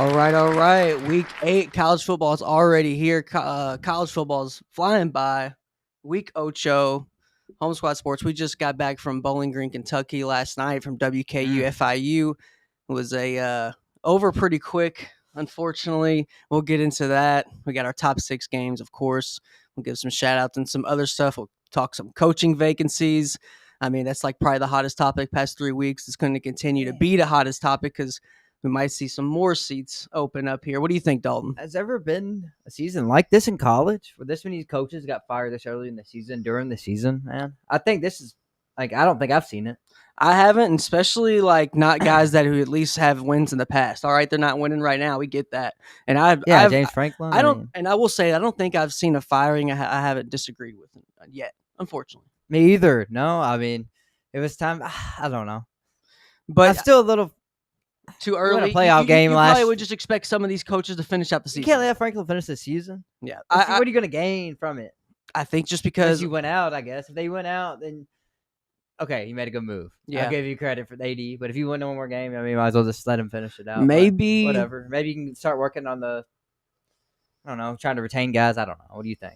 All right. Week 8, college football is already here. College football is flying by. Week Ocho, Home Squad Sports. We just got back from Bowling Green, Kentucky last night from WKU FIU. It was over pretty quick, unfortunately. We'll get into that. We got our top 6 games, of course. We'll give some shout outs and some other stuff. We'll talk some coaching vacancies. I mean, that's like probably the hottest topic past 3 weeks. It's going to continue to be the hottest topic because we might see some more seats open up here. What do you think, Dalton? Has there ever been a season like this in college where this many coaches got fired this early in the season during the season, man? I think this is I don't think I've seen it. I haven't, and especially like not guys that who at least have wins in the past. All right, they're not winning right now. We get that, and James Franklin. And I will say I don't think I've seen a firing I haven't disagreed with yet. Unfortunately, me either. No, I mean it was time. I don't know, but I'm still a little too early. Playoff game you last. Probably would just expect some of these coaches to finish out the season. You can't let Franklin finish the season. Yeah, what are you going to gain from it? I think just because you went out, I guess if they went out, then okay, you made a good move. Yeah, I'll give you credit for the AD. But if you win one more game, I mean, might as well just let him finish it out. Maybe whatever. Maybe you can start working on trying to retain guys. I don't know. What do you think?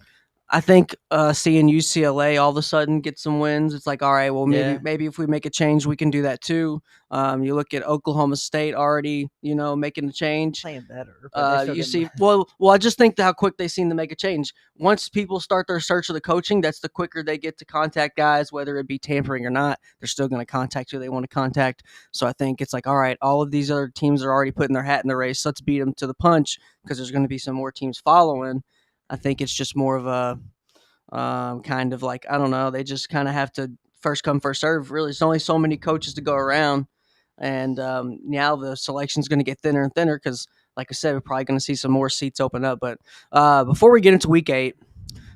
I think seeing UCLA all of a sudden get some wins, it's like, all right, well, maybe if we make a change, we can do that too. You look at Oklahoma State already, making a change. Playing better. You see, well, I just think how quick they seem to make a change. Once people start their search of the coaching, that's the quicker they get to contact guys, whether it be tampering or not. They're still going to contact who they want to contact. So I think it's like, all right, all of these other teams are already putting their hat in the race. Let's beat them to the punch because there's going to be some more teams following. I think it's just more of a kind of like, I don't know, they just kind of have to first come, first serve. Really, it's only so many coaches to go around. And now the selection's going to get thinner and thinner because, like I said, we're probably going to see some more seats open up. But before we get into week 8,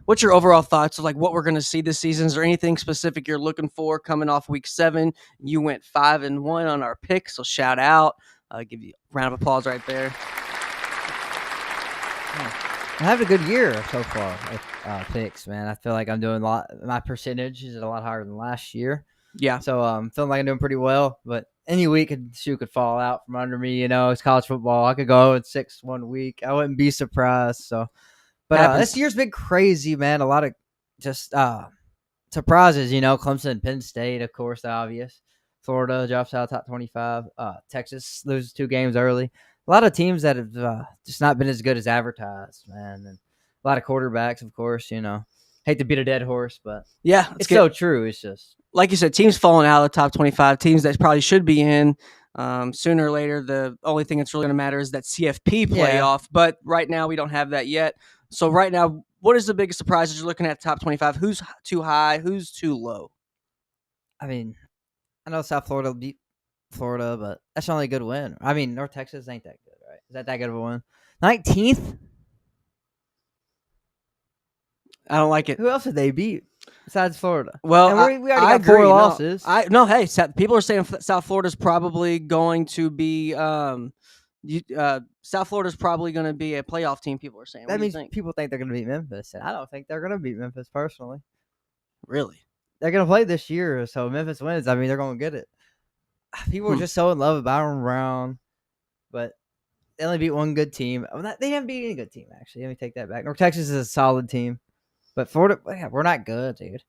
what's your overall thoughts of like what we're going to see this season? Is there anything specific you're looking for coming off week 7? You went 5-1 on our picks, so shout out. I'll give you a round of applause right there. I have a good year so far with picks, man. I feel like I'm doing a lot. My percentage is a lot higher than last year. Yeah. So I'm feeling like I'm doing pretty well. But any week, shoe could fall out from under me. It's college football. I could go 6 one week. I wouldn't be surprised. So, but this year's been crazy, man. A lot of just surprises. Clemson, Penn State, of course, the obvious. Florida drops out top 25. Texas loses 2 games early. A lot of teams that have just not been as good as advertised, man. And a lot of quarterbacks, of course, Hate to beat a dead horse, but yeah, it's so true. It's just, like you said, teams falling out of the top 25, teams that probably should be in. Sooner or later, the only thing that's really going to matter is that CFP playoff. But right now, we don't have that yet. So right now, what is the biggest surprise as you're looking at the top 25? Who's too high? Who's too low? I mean, I know South Florida beat Florida, but that's only a good win. I mean, North Texas ain't that good, right? Is that good of a win? 19th? I don't like it. Who else did they beat besides Florida? Well, we already got 4 losses. People are saying South Florida's probably going to be South Florida's probably going to be a playoff team. People are saying that means people think they're going to beat Memphis, and I don't think they're going to beat Memphis personally. Really? They're going to play this year, so Memphis wins. I mean, they're going to get it. People are just so in love with Byron Brown, but they only beat one good team. They didn't beat any good team, actually. Let me take that back. North Texas is a solid team, but Florida, we're not good, dude.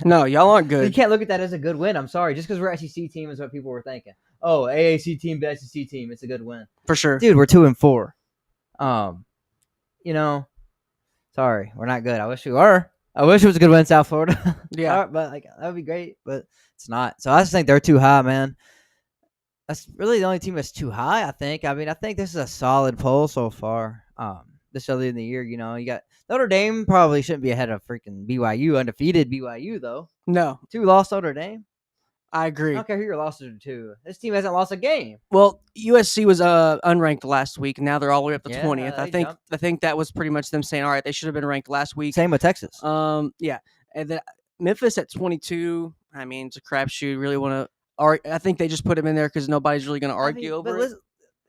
No, y'all aren't good. You can't look at that as a good win. I'm sorry. Just because we're SEC team is what people were thinking. Oh, AAC team, the SEC team, it's a good win. For sure. Dude, we're 2-4. Sorry, we're not good. I wish we were. I wish it was a good win, South Florida. Yeah. But that would be great, but it's not. So I just think they're too high, man. That's really the only team that's too high, I think. I mean, I think this is a solid poll so far. This early in the year, you got Notre Dame probably shouldn't be ahead of freaking BYU, undefeated BYU, though. No. 2 lost Notre Dame. I agree. I don't care who your losses are to. This team hasn't lost a game. Well, USC was unranked last week. Now they're all the way up to 20th. I think that was pretty much them saying, all right, they should have been ranked last week. Same with Texas. Yeah. And then Memphis at 22, I mean, it's a crapshoot. Really want to I think they just put him in there because nobody's really going to argue over it.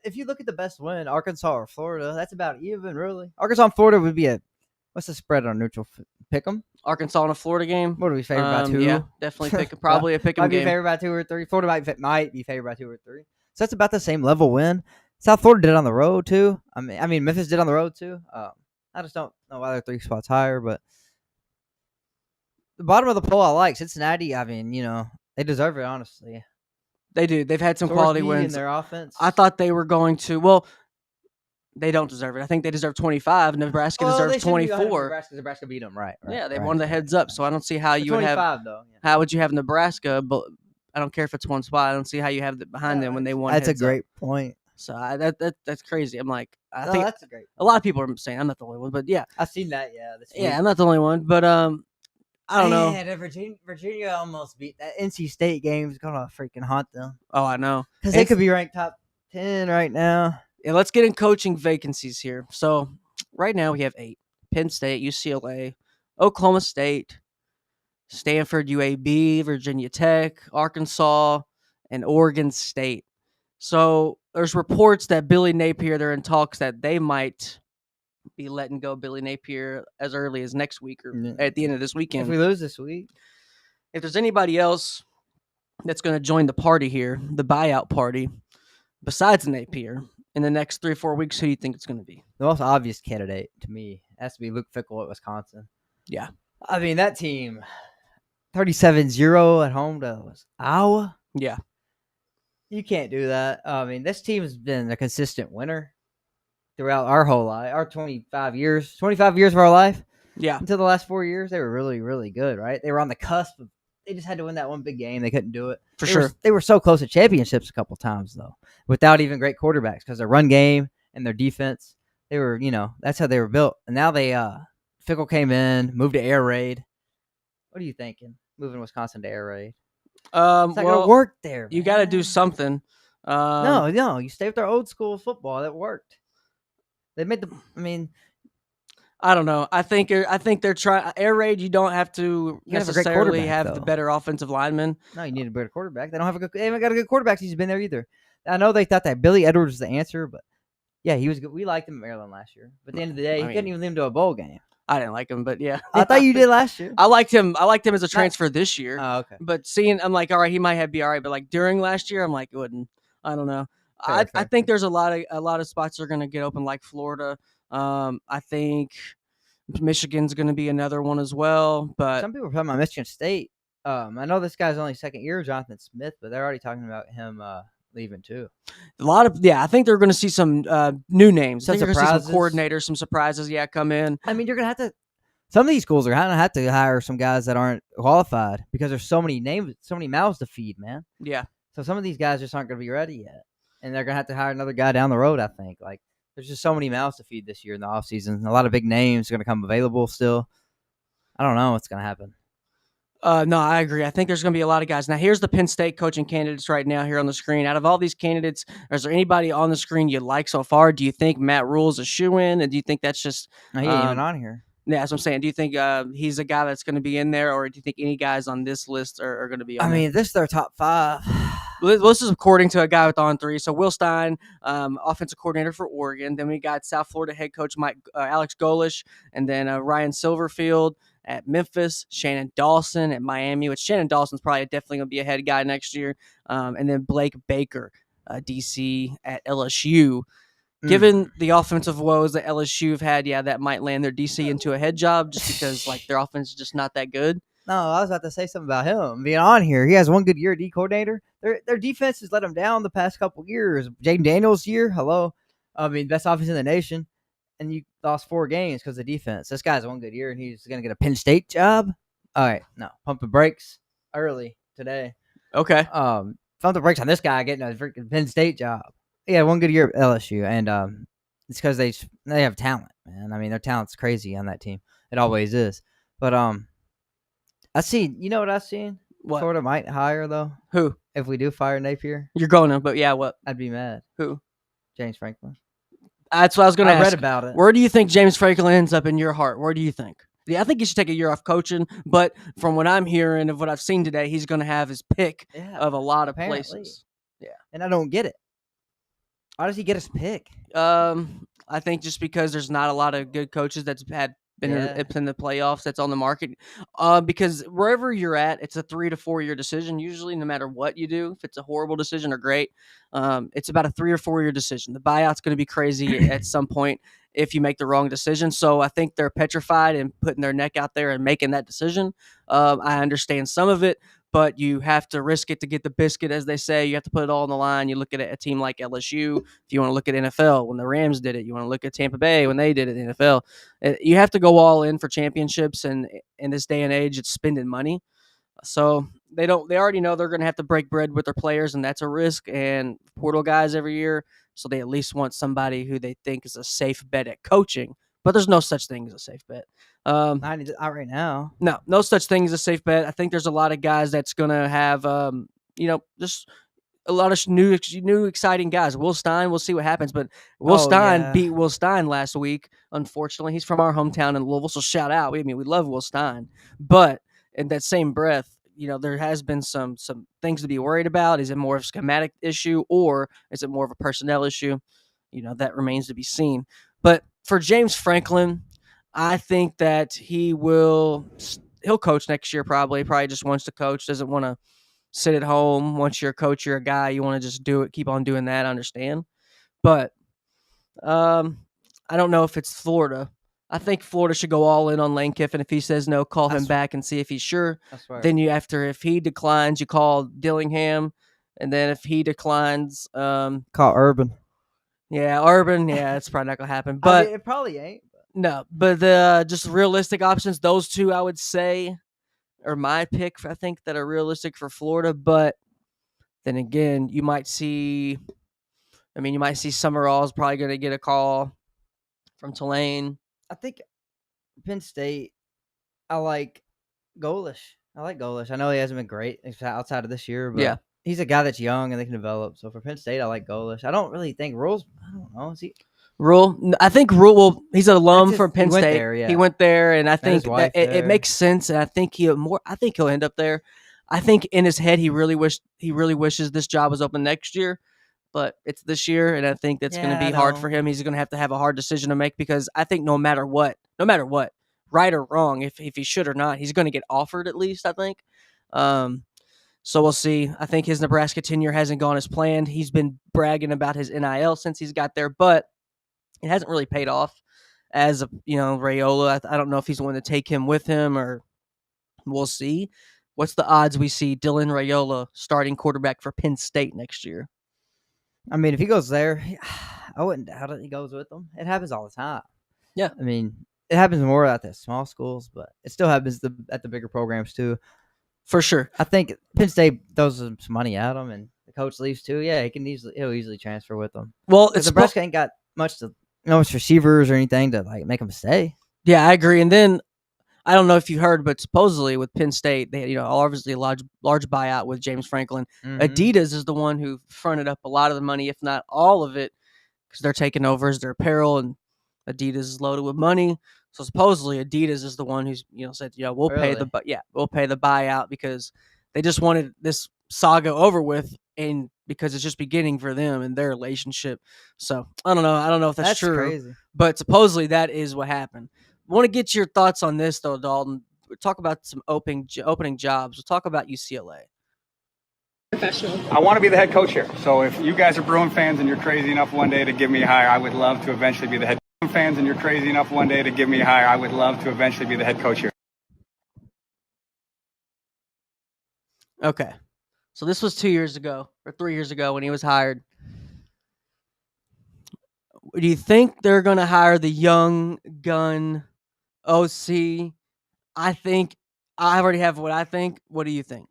If you look at the best win, Arkansas or Florida, that's about even, really. Arkansas and Florida would be what's the spread on neutral pick 'em? Arkansas in a Florida game. What are we favored by 2? Yeah, definitely probably a pick 'em game. Might be favored by 2 or 3. Florida might be favored by 2 or 3. So that's about the same level win. South Florida did on the road too. I mean Memphis did on the road too. I just don't know why they're 3 spots higher, but the bottom of the poll I like Cincinnati. I mean, they deserve it honestly. They do. They've had some quality Thorsby wins. in their offense. I thought they were going to. Well, they don't deserve it. I think they deserve 25. Nebraska deserves 24. Nebraska beat them, right? Yeah, they won the heads up. So I don't see how you would have. 25 though. Yeah. How would you have Nebraska? But I don't care if it's one spot. I don't see how you have it behind them when they won. That's a heads great up. point. So that's crazy. I'm like, I No, think that's a great. a lot of people are saying I'm not the only one, but yeah, I've seen that. Yeah, this week. yeah, I'm not the only one, but I don't know. Virginia almost beat that NC State game is gonna freaking haunt them. Oh, I know because they could be ranked top 10 right now. Yeah, let's get in coaching vacancies here. So right now we have 8: Penn State, UCLA, Oklahoma State, Stanford, UAB, Virginia Tech, Arkansas, and Oregon State. So there's reports that Billy Napier, they're in talks that they might be letting go Billy Napier as early as next week or at the end of this weekend. If we lose this week. If there's anybody else that's going to join the party here, the buyout party, besides Napier, in the next 3 or 4 weeks, who do you think it's going to be? The most obvious candidate to me has to be Luke Fickell at Wisconsin. Yeah. I mean, that team, 37-0 at home to Iowa. Yeah. You can't do that. I mean, this team has been a consistent winner throughout our whole life, our 25 years of our life. Yeah. Until the last 4 years, they were really, really good, right? They were on the cusp of, they just had to win that one big game. They couldn't do it. For sure. They were so close to championships a couple times, though, without even great quarterbacks because their run game and their defense, they were, that's how they were built. And now Fickell came in, moved to air raid. What are you thinking? Moving Wisconsin to air raid? It's not gonna work there. You got to do something. No, you stay with their old school football. That worked. They made I don't know. I think they're trying air raid. You don't have to necessarily have the better offensive lineman. No, you need a better quarterback. They haven't got a good quarterback since he's been there either. I know they thought that Billy Edwards was the answer, but yeah, he was good. We liked him at Maryland last year. But at the end of the day, he couldn't even lead him to a bowl game. I didn't like him, but yeah. I thought you did last year. I liked him as a transfer this year. Oh, okay. But I'm like, all right, he might be all right. But like during last year, I'm like, it wouldn't. I don't know. Fair. I think there's a lot of spots that are going to get open, like Florida. I think Michigan's going to be another one as well. But some people are talking about Michigan State. I know this guy's only second year, Jonathan Smith, but they're already talking about him leaving too. I think they're going to see some new names. Some I think they're going to see some coordinators, some surprises. Yeah, come in. I mean, you're going to have to. Some of these schools are going to have to hire some guys that aren't qualified because there's so many names, so many mouths to feed, man. Yeah. So some of these guys just aren't going to be ready yet, and they're going to have to hire another guy down the road. I think there's just so many mouths to feed this year in the offseason. A lot of big names are going to come available still. I don't know what's going to happen. No, I agree. I think there's going to be a lot of guys. Now, here's the Penn State coaching candidates right now here on the screen. Out of all these candidates, is there anybody on the screen you like so far? Do you think Matt Rule's a shoo-in, and do you think that's just he ain't even on here? Yeah, that's what I'm saying. Do you think he's a guy that's going to be in there, or do you think any guys on this list are going to be on there? This is their top 5. Well, this is according to a guy with On 3. So Will Stein, offensive coordinator for Oregon. Then we got South Florida head coach Alex Golish, and then Ryan Silverfield at Memphis, Shannon Dawson at Miami, which Shannon Dawson's probably definitely going to be a head guy next year. And then Blake Baker, DC at LSU. Given the offensive woes that LSU have had, yeah, that might land their DC into a head job just because their offense is just not that good. No, I was about to say something about him being on here. He has one good year D coordinator. Their defense has let him down the past couple years. Jaden Daniels' year, hello. Best offense in the nation. And you lost 4 games because of defense. This guy's one good year, and he's going to get a Penn State job. All right, no, pump the brakes early today. Okay. Pump the brakes on this guy getting a freaking Penn State job. Yeah, one good year at LSU, and it's because they have talent, man. I mean, their talent's crazy on that team. It always is. But I see. You know what I've seen? What? Florida might hire though. Who? If we do fire Napier, You're going to, but yeah, what? I'd be mad. Who? James Franklin. That's what I was going to ask. I read about it. Where do you think James Franklin ends up in your heart? Where do you think? Yeah, I think he should take a year off coaching, but from what I'm hearing of what I've seen today, he's going to have his pick of a lot of places. Yeah, and I don't get it. Why does he get his pick? I think just because there's not a lot of good coaches that's had been in the playoffs, that's on the market. Because wherever you're at, it's a 3 to 4 year decision. Usually, no matter what you do, if it's a horrible decision or great, it's about a 3 or 4 year decision. The buyout's going to be crazy at some point if you make the wrong decision. So I think they're petrified and putting their neck out there and making that decision. I understand some of it, but you have to risk it to get the biscuit, as they say. You have to put it all on the line. You look at a team like LSU. If you want to look at NFL, when the Rams did it, you want to look at Tampa Bay when they did it in the NFL. You have to go all in for championships, and in this day and age, it's spending money. So they already know they're going to have to break bread with their players, and that's a risk. And portal guys every year, so they at least want somebody who they think is a safe bet at coaching. But there's no such thing as a safe bet. Not right now. No such thing as a safe bet. I think there's a lot of guys that's going to have, just a lot of new exciting guys. Will Stein, we'll see what happens. But Will Stein beat Will Stein last week. Unfortunately, he's from our hometown in Louisville, so shout out. We love Will Stein, but in that same breath, there has been some things to be worried about. Is it more of a schematic issue, or is it more of a personnel issue? That remains to be seen. But for James Franklin, I think that he'll coach next year. Probably just wants to coach. Doesn't want to sit at home. Once you're a coach, you're a guy. You want to just do it. Keep on doing that. I understand. But I don't know if it's Florida. I think Florida should go all in on Lane Kiffin. If he says no, call him back and see if he's sure. Right. Then if he declines, you call Dillingham. And then if he declines, call Urban. Yeah, Urban. Yeah, it's probably not going to happen. But it probably ain't. No, but the just realistic options, those two I would say are my pick, I think, that are realistic for Florida. But then again, you might see Summerall's probably going to get a call from Tulane. I think Penn State, I like Golish. I know he hasn't been great outside of this year, but he's a guy that's young and they can develop. So for Penn State, I like Golish. I don't really think Rule's, I don't know. Is he? Rule, I think Rule. He's an alum from Penn State. He went there, and I think that it makes sense. And I think he'll end up there. I think in his head, he really wishes this job was open next year, but it's this year, and I think that's going to be hard for him. He's going to have a hard decision to make, because I think no matter what, right or wrong, if he should or not, he's going to get offered at least. I think. So we'll see. I think his Nebraska tenure hasn't gone as planned. He's been bragging about his NIL since he's got there, but it hasn't really paid off. As Raiola, I don't know if he's willing to take him with him, or we'll see. What's the odds we see Dylan Raiola starting quarterback for Penn State next year? I mean, if he goes there, I wouldn't doubt it. He goes with them. It happens all the time. Yeah. I mean, it happens more at the small schools, but it still happens at the bigger programs too. For sure. I think Penn State throws some money at him, and the coach leaves too. Yeah, he'll easily transfer with them. Well, it's Nebraska ain't got much to. No, it's receivers or anything to make them stay. Yeah, I agree. And then I don't know if you heard, but supposedly with Penn State, they obviously a large buyout with James Franklin. Mm-hmm. Adidas is the one who fronted up a lot of the money, if not all of it, because they're taking over as their apparel, and Adidas is loaded with money. So supposedly Adidas is the one who's said we'll pay the buyout, because they just wanted this saga over with, and because it's just beginning for them and their relationship. So I don't know if that's true, crazy. But supposedly that is what happened. I want to get your thoughts on this though, Dalton. We'll talk about some opening jobs. We'll talk about UCLA. I want to be the head coach here. So if you guys are Bruin fans and you're crazy enough one day to give me a hire, I would love to eventually be the head fans and you're crazy enough one day to give me a hire, I would love to eventually be the head coach here. Okay. So this was 2 years ago or 3 years ago when he was hired. Do you think they're going to hire the young gun OC? I think I already have what I think. What do you think?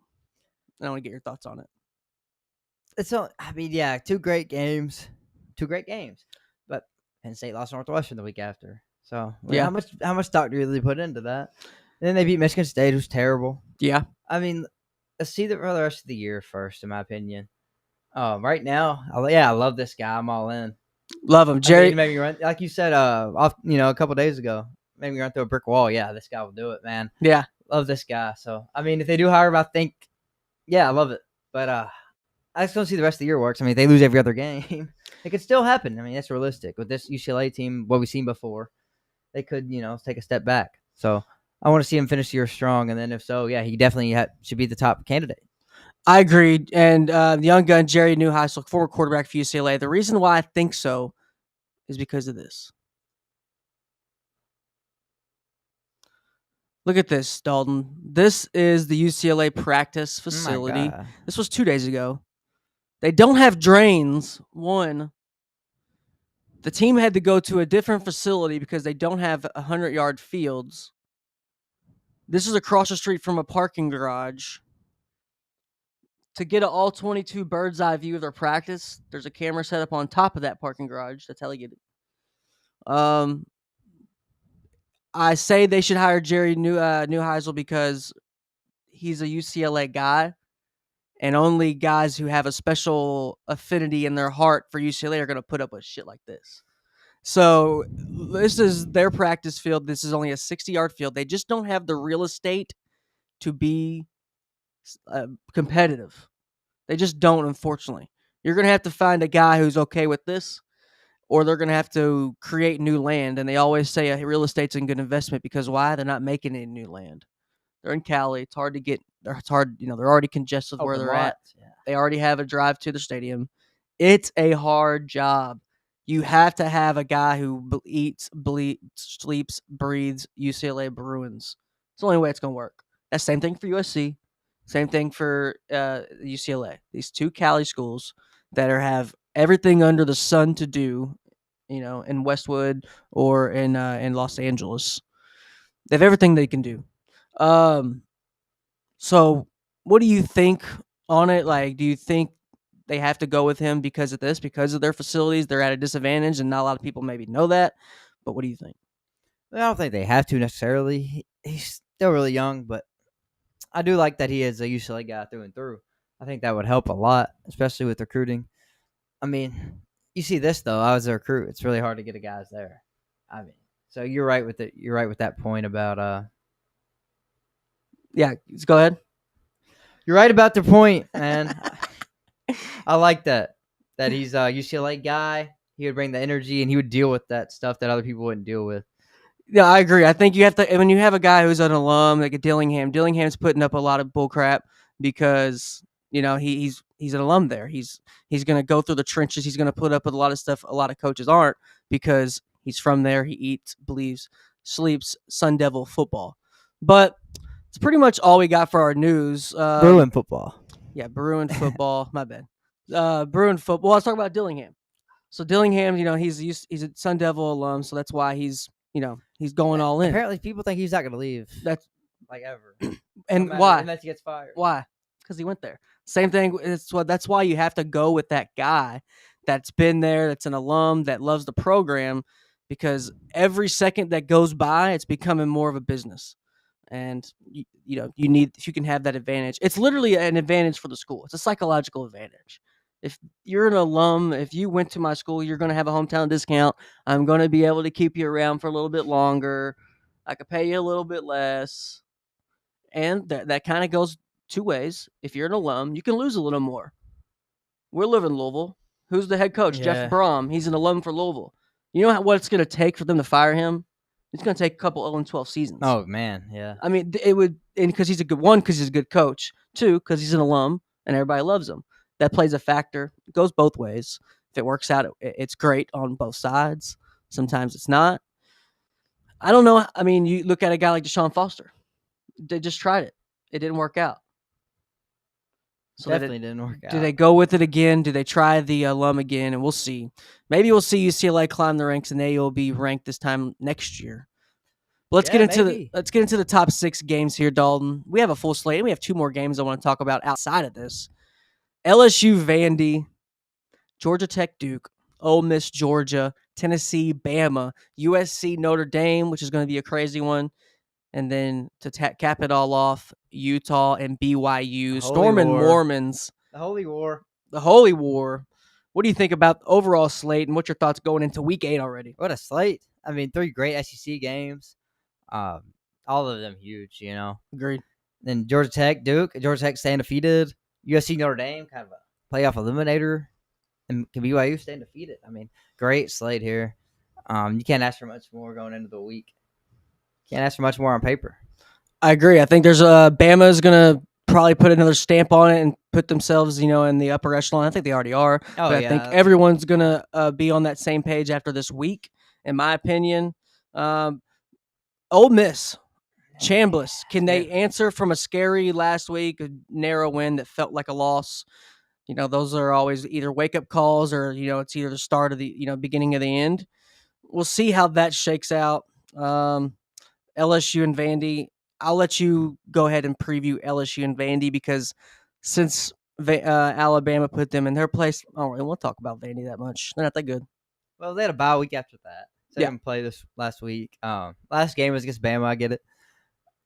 I want to get your thoughts on it. Two great games. But Penn State lost Northwestern the week after. So how much stock do you really put into that? And then they beat Michigan State, who's terrible. Yeah. I mean, let's see the rest of the year first, in my opinion. Right now, I love this guy. I'm all in. Love him, Jerry. Made me run, like you said, a couple days ago. Made me run through a brick wall. Yeah, this guy will do it, man. Yeah, love this guy. So I mean, if they do hire him, I think, I love it. But I just don't see the rest of the year works. I mean, if they lose every other game, it could still happen. I mean, that's realistic with this UCLA team. What we've seen before, they could, take a step back. So I want to see him finish the year strong, and then if so, yeah, he definitely should be the top candidate. I agreed. And the young gun, Jerry Newheisel, former quarterback for UCLA, the reason why I think so is because of this. Look at this, Dalton. This is the UCLA practice facility. This was 2 days ago. They don't have drains. One, the team had to go to a different facility because they don't have 100-yard fields. This is across the street from a parking garage. To get an all 22 bird's eye view of their practice, there's a camera set up on top of that parking garage. That's how they get it. I say they should hire Jerry Newheisel because he's a UCLA guy, and only guys who have a special affinity in their heart for UCLA are going to put up with shit like this. So this is their practice field. This is only a 60-yard field. They just don't have the real estate to be competitive. They just don't, unfortunately. You're going to have to find a guy who's okay with this, or they're going to have to create new land. And they always say real estate's a good investment because why? They're not making any new land. They're in Cali. It's hard to get. It's hard. They're already congested where they're at. Yeah. They already have a drive to the stadium. It's a hard job. You have to have a guy who eats, bleeds, sleeps, breathes UCLA Bruins. It's the only way it's going to work. That's same thing for USC. Same thing for UCLA. These two Cali schools that have everything under the sun to do, in Westwood or in Los Angeles. They have everything they can do. So what do you think on it? Like, do you think they have to go with him because of this, because of their facilities? They're at a disadvantage, and not a lot of people maybe know that. But what do you think? I don't think they have to necessarily. He's still really young, but I do like that he is a UCLA guy through and through. I think that would help a lot, especially with recruiting. I mean, you see this though. I was a recruit. It's really hard to get a guys there. I mean, so you're right with it. You're right with that point about Yeah, go ahead. You're right about the point, man. I like that he's a UCLA guy. He would bring the energy and he would deal with that stuff that other people wouldn't deal with. Yeah, I agree. I think you have to, when you have a guy who's an alum like a Dillingham's putting up a lot of bull crap because he's an alum there. He's going to go through the trenches. He's going to put up with a lot of stuff a lot of coaches aren't because he's from there. He eats, believes, sleeps Sun Devil football. But it's pretty much all we got for our news. Bruin football. Yeah, Bruin football. My bad. Bruin football. Let's talk about Dillingham. So Dillingham, he's a Sun Devil alum, so that's why he's going all in. Apparently, people think he's not going to leave. That's like ever. And why? Unless he gets fired. Why? Because he went there. Same thing. That's why you have to go with that guy that's been there, that's an alum, that loves the program, because every second that goes by, it's becoming more of a business. And you need, if you can have that advantage, it's literally an advantage for the school. It's a psychological advantage. If you're an alum, if you went to my school, you're going to have a hometown discount. I'm going to be able to keep you around for a little bit longer. I could pay you a little bit less. And that kind of goes two ways. If you're an alum, you can lose a little more. We're living in Louisville. Who's the head coach? Yeah. Jeff Brom. He's an alum for Louisville. You know what it's going to take for them to fire him? It's going to take a couple 0-12 seasons. Oh, man, yeah. I mean, it would, and because he's a good coach. Two, because he's an alum and everybody loves him. That plays a factor. It goes both ways. If it works out, it's great on both sides. Sometimes it's not. I don't know. I mean, you look at a guy like Deshaun Foster. They just tried it. It didn't work out. So definitely didn't work out. Do they go with it again? Do they try the alum again? And we'll see. Maybe we'll see UCLA climb the ranks and they will be ranked this time next year. But let's get into the top 6 games here, Dalton. We have a full slate, and we have 2 more games I want to talk about outside of this. LSU Vandy, Georgia Tech Duke, Ole Miss Georgia, Tennessee Bama, USC Notre Dame, which is going to be a crazy one. And then to cap it all off, Utah and BYU, Stormin' Mormons. The Holy War. The Holy War. What do you think about the overall slate, and what's your thoughts going into Week 8 already? What a slate. I mean, 3 great SEC games. All of them huge, Agreed. Then Georgia Tech, Duke. Georgia Tech staying defeated. USC Notre Dame, kind of a playoff eliminator. And BYU staying defeated. I mean, great slate here. You can't ask for much more going into the week. Can't ask for much more on paper. I agree. I think there's Bama's gonna probably put another stamp on it and put themselves, in the upper echelon. I think they already are. Oh, but I yeah. think everyone's gonna be on that same page after this week, in my opinion. Ole Miss, Chambliss, can they answer from a scary last week, a narrow win that felt like a loss? Those are always either wake up calls or it's either the start of the beginning of the end. We'll see how that shakes out. LSU and Vandy. I'll let you go ahead and preview LSU and Vandy because since Alabama put them in their place, and we'll talk about Vandy that much. They're not that good. Well, they had a bye week after that. So they didn't play this last week. Last game was against Bama. I get it.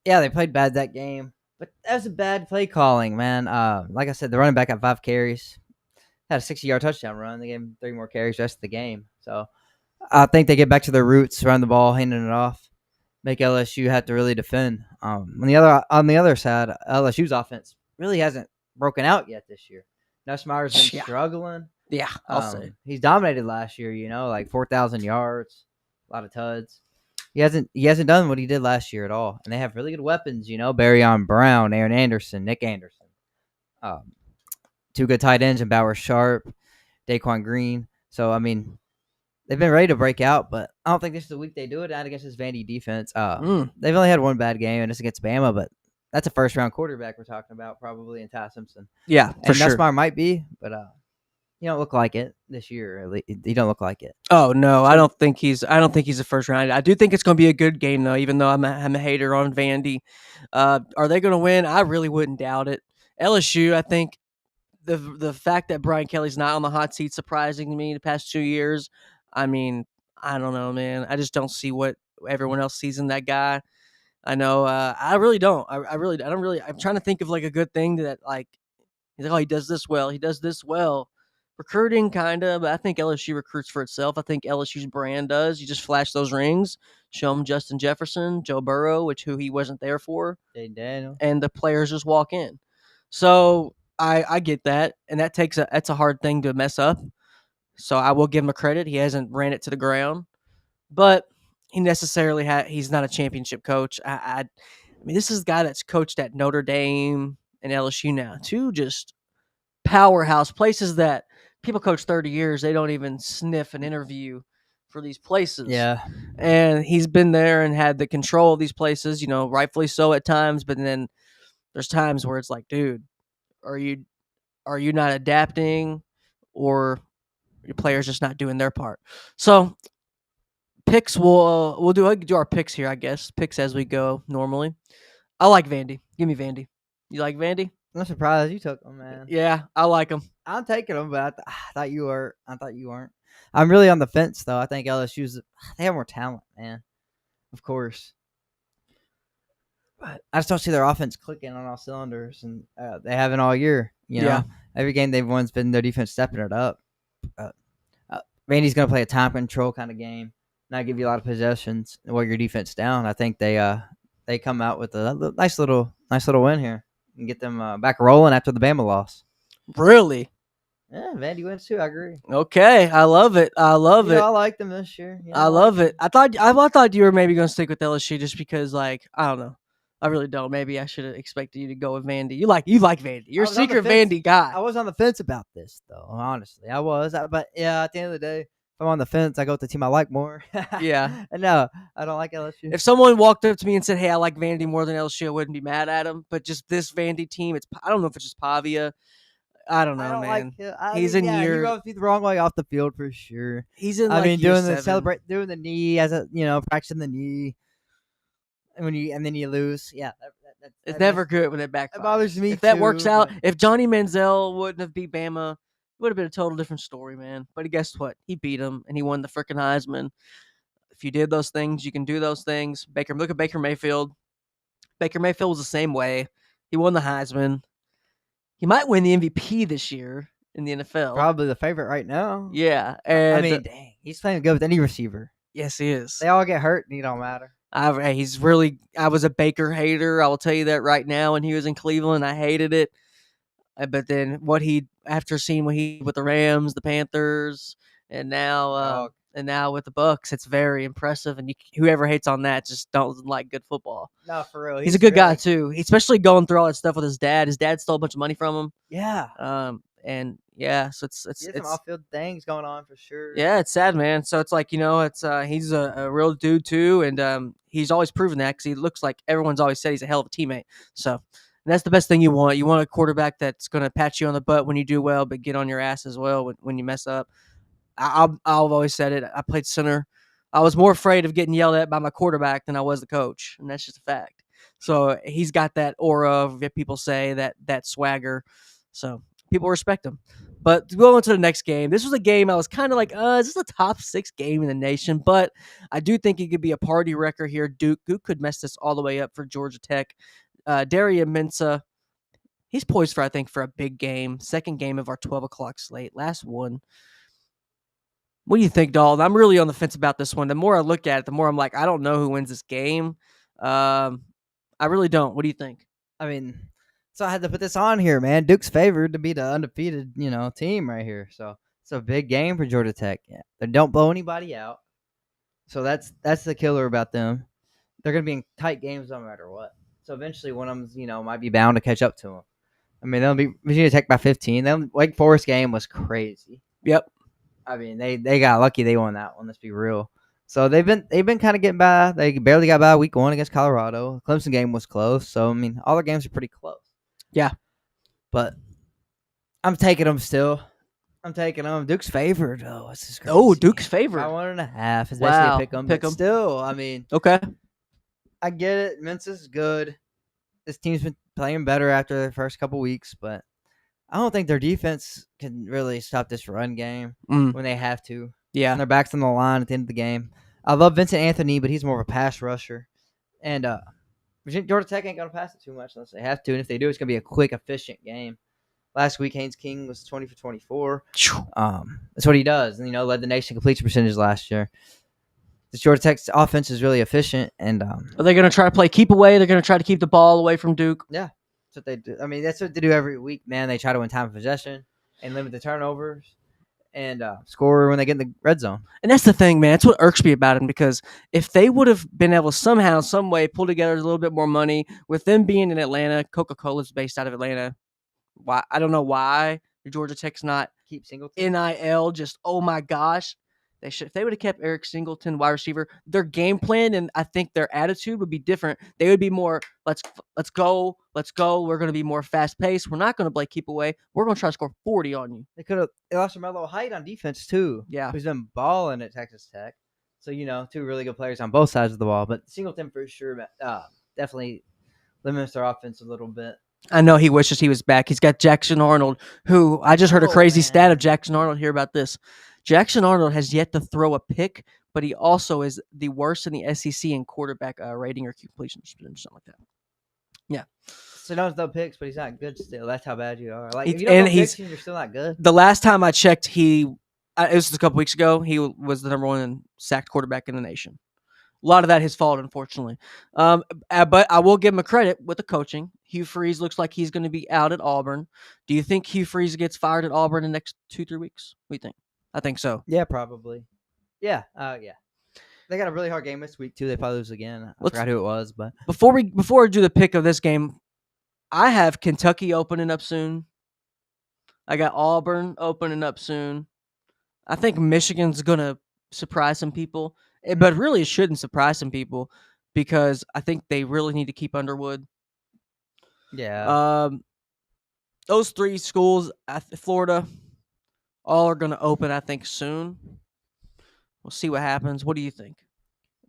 Yeah, they played bad that game. But that was a bad play calling, man. Like I said, the running back had 5 carries. Had a 60-yard touchdown run. They gave him 3 more carries the rest of the game. So I think they get back to their roots, run the ball, handing it off, make LSU have to really defend. On the other side, LSU's offense really hasn't broken out yet this year. Nussmeier's been struggling. Yeah, I'll say he's dominated last year. Like 4,000 yards, a lot of tuds. He hasn't done what he did last year at all. And they have really good weapons. Barryon Brown, Aaron Anderson, Nick Anderson. 2 good tight ends, and Bauer Sharp, Daquan Green. So I mean, they've been ready to break out, but I don't think this is the week they do it. Not against this Vandy defense. They've only had one bad game, and it's against Bama, but that's a first-round quarterback we're talking about, probably, in Ty Simpson. Yeah, for sure. Nussmeier might be, but you don't look like it this year. You don't look like it. Oh no, I don't think he's a first round. I do think it's going to be a good game though. Even though I'm a hater on Vandy, are they going to win? I really wouldn't doubt it. LSU, I think the fact that Brian Kelly's not on the hot seat surprising to me the past 2 years. I mean, I don't know, man. I just don't see what everyone else sees in that guy. I know. I really don't. I don't really. I'm trying to think of like a good thing that like he's like, oh, he does this well. He does this well. Recruiting, kind of, but I think LSU recruits for itself. I think LSU's brand does. You just flash those rings, show them Justin Jefferson, Joe Burrow, who he wasn't there for, and the players just walk in. So I get that, and that's a hard thing to mess up. So I will give him a credit. He hasn't ran it to the ground, but he's not a championship coach. I mean, this is a guy that's coached at Notre Dame and LSU now, 2 just powerhouse places that people coach 30 years. They don't even sniff an interview for these places. Yeah. And he's been there and had the control of these places, rightfully so at times. But then there's times where it's like, dude, are you not adapting, or your players just not doing their part? So picks, we'll do our picks here, I guess. Picks as we go normally. I like Vandy. Give me Vandy. You like Vandy? I'm surprised you took them, man. Yeah, I like them. I'm taking them, but I thought you were. I thought you weren't. I'm really on the fence, though. I think they have more talent, man. Of course. But I just don't see their offense clicking on all cylinders, and they haven't all year. Every game they've won's been their defense stepping it up. Vandy's going to play a time control kind of game, not give you a lot of possessions and wear your defense down. I think they come out with a nice little win here and get them back rolling after the Bama loss. Really? Yeah, Vandy wins too. I agree. Okay, I love it. I like them this year. I love it. I thought you were maybe going to stick with LSU just because, like, I don't know. I really don't. Maybe I should have expected you to go with Vandy. You like Vandy. You're a secret Vandy guy. I was on the fence about this, though. Honestly, I was. But yeah, at the end of the day, if I'm on the fence, I go with the team I like more. Yeah. No, I don't like LSU. If someone walked up to me and said, "Hey, I like Vandy more than LSU," I wouldn't be mad at him. But just this Vandy team, I don't know if it's just Pavia. I don't know, man. He's in year. He rubs me the wrong way off the field for sure. He's in. Doing the knee as a practicing the knee. And then you lose. Yeah, it's never good when it backfires. It bothers me. If that works out, if Johnny Manziel wouldn't have beat Bama, it would have been a total different story, man. But guess what? He beat him, and he won the freaking Heisman. If you did those things, you can do those things. Look at Baker Mayfield. Baker Mayfield was the same way. He won the Heisman. He might win the MVP this year in the NFL. Probably the favorite right now. Yeah, and dang, he's playing good with any receiver. Yes, he is. They all get hurt, and he don't matter. I was a Baker hater. I will tell you that right now. When he was in Cleveland, I hated it. But then after seeing what he did with the Rams, the Panthers, and now and now with the Bucks, it's very impressive. And whoever hates on that just don't like good football. No, for real. He's a good guy too, especially going through all that stuff with his dad. His dad stole a bunch of money from him. Yeah. And yeah, so it's some off-field things going on for sure. Yeah, it's sad, man. So it's like, it's he's a real dude too, and he's always proven that because he looks like everyone's always said he's a hell of a teammate. So that's the best thing you want. You want a quarterback that's going to pat you on the butt when you do well, but get on your ass as well when you mess up. I've always said it. I played center. I was more afraid of getting yelled at by my quarterback than I was the coach, and that's just a fact. So he's got that aura of people say that swagger. So people respect him. But to go on to the next game, this was a game I was kind of like, is this a top 6 game in the nation? But I do think it could be a party wrecker here. Duke could mess this all the way up for Georgia Tech. Darian Mensah, he's poised for a big game. Second game of our 12 o'clock slate. Last one. What do you think, Dalton? I'm really on the fence about this one. The more I look at it, the more I'm like, I don't know who wins this game. I really don't. What do you think? I mean, so I had to put this on here, man. Duke's favored to be the undefeated, team right here. So it's a big game for Georgia Tech. Yeah, they don't blow anybody out. So that's the killer about them. They're going to be in tight games no matter what. So eventually one of them, might be bound to catch up to them. I mean, they'll be Virginia Tech by 15. Wake Forest game was crazy. Yep. I mean, they got lucky they won that one. Let's be real. So they've been kind of getting by. They barely got by week 1 against Colorado. Clemson game was close. So I mean, all their games are pretty close. Yeah, but I'm taking them still. I'm taking them. Duke's favored. Oh, this is crazy. Oh, Duke's favored. By 1.5 is wow. basically pick 'em. Still, I mean, okay. I get it. Mensah's good. This team's been playing better after the first couple weeks, but I don't think their defense can really stop this run game when they have to. Yeah. And their back's on the line at the end of the game. I love Vincent Anthony, but he's more of a pass rusher. And Georgia Tech ain't going to pass it too much unless they have to. And if they do, it's going to be a quick, efficient game. Last week, Haynes King was 20 for 24. That's what he does. And, led the nation completion percentage last year. The Georgia Tech's offense is really efficient. And are they going to try to play keep away? They're going to try to keep the ball away from Duke? Yeah. That's what they do. I mean, that's what they do every week, man. They try to win time of possession and limit the turnovers and score when they get in the red zone. And that's the thing, man. That's what irks me about them, because if they would have been able to somehow, some way, pull together a little bit more money, with them being in Atlanta, Coca-Cola's based out of Atlanta. Why? I don't know why Georgia Tech's not keep Singleton. NIL. Just, oh my gosh. They should. If they would have kept Eric Singleton, wide receiver, their game plan and I think their attitude would be different. They would be more, let's go. We're going to be more fast paced. We're not going to play keep away. We're going to try to score 40 on you. They lost Melo Height on defense too. Yeah, who's been balling at Texas Tech. So 2 really good players on both sides of the ball. But Singleton for sure, definitely limits their offense a little bit. I know he wishes he was back. He's got Jackson Arnold, who I just heard a crazy stat of Jackson Arnold. Hear about this. Jackson Arnold has yet to throw a pick, but he also is the worst in the SEC in quarterback rating or completion percentage, something like that. Yeah. So no picks, but he's not good still. That's how bad you are. Like if you don't picks, you're still not good. The last time I checked, it was a couple weeks ago. He was the number 1 sacked quarterback in the nation. A lot of that his fault, unfortunately. But I will give him a credit with the coaching. Hugh Freeze looks like he's going to be out at Auburn. Do you think Hugh Freeze gets fired at Auburn in the next 2-3 weeks? What do you think? I think so. Yeah, probably. Yeah. Yeah. They got a really hard game this week too. They probably lose again. I forgot who it was, but before we do the pick of this game, I have Kentucky opening up soon. I got Auburn opening up soon. I think Michigan's gonna surprise some people, but really it shouldn't surprise some people because I think they really need to keep Underwood. Yeah. Those 3 schools, Florida, all are gonna open. I think soon. We'll see what happens. What do you think?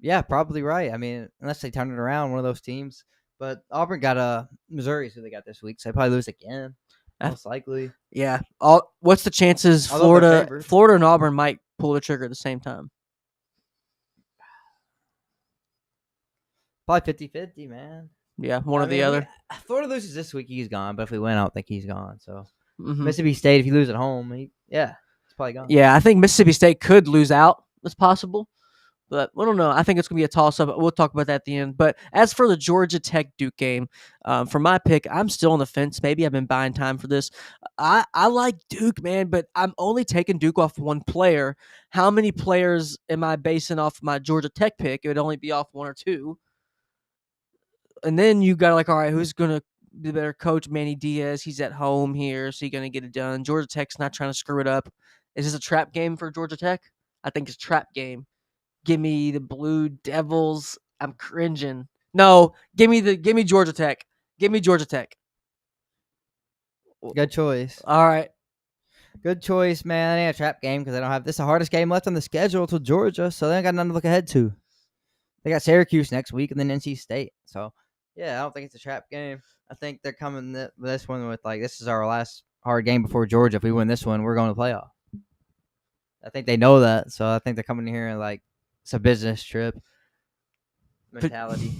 Yeah, probably right. I mean, unless they turn it around, one of those teams. But Auburn got Missouri, who they got this week, so they probably lose again, most likely. Yeah. What's the chances Florida and Auburn might pull the trigger at the same time? Probably 50-50, man. Yeah, one or the other. Florida loses this week, he's gone. But if we win, I don't think he's gone. So Mississippi State, if you lose at home, it's probably gone. Yeah, I think Mississippi State could lose out. It's possible. But I don't know. I think it's going to be a toss-up. We'll talk about that at the end. But as for the Georgia Tech Duke game, for my pick, I'm still on the fence. Maybe I've been buying time for this. I like Duke, man, but I'm only taking Duke off one player. How many players am I basing off my Georgia Tech pick? It would only be off one or two. And then you got all right, who's going to be the better coach? Manny Diaz. He's at home here, so he's going to get it done. Georgia Tech's not trying to screw it up. Is this a trap game for Georgia Tech? I think it's a trap game. Give me the Blue Devils. I'm cringing. No, give me Georgia Tech. Give me Georgia Tech. Good choice. All right. Good choice, man. It ain't a trap game because they don't have this. Is the hardest game left on the schedule till Georgia, so they ain't got nothing to look ahead to. They got Syracuse next week and then NC State. So, yeah, I don't think it's a trap game. I think they're coming this one with, this is our last hard game before Georgia. If we win this one, we're going to playoff. I think they know that, so I think they're coming here and, it's a business trip mentality.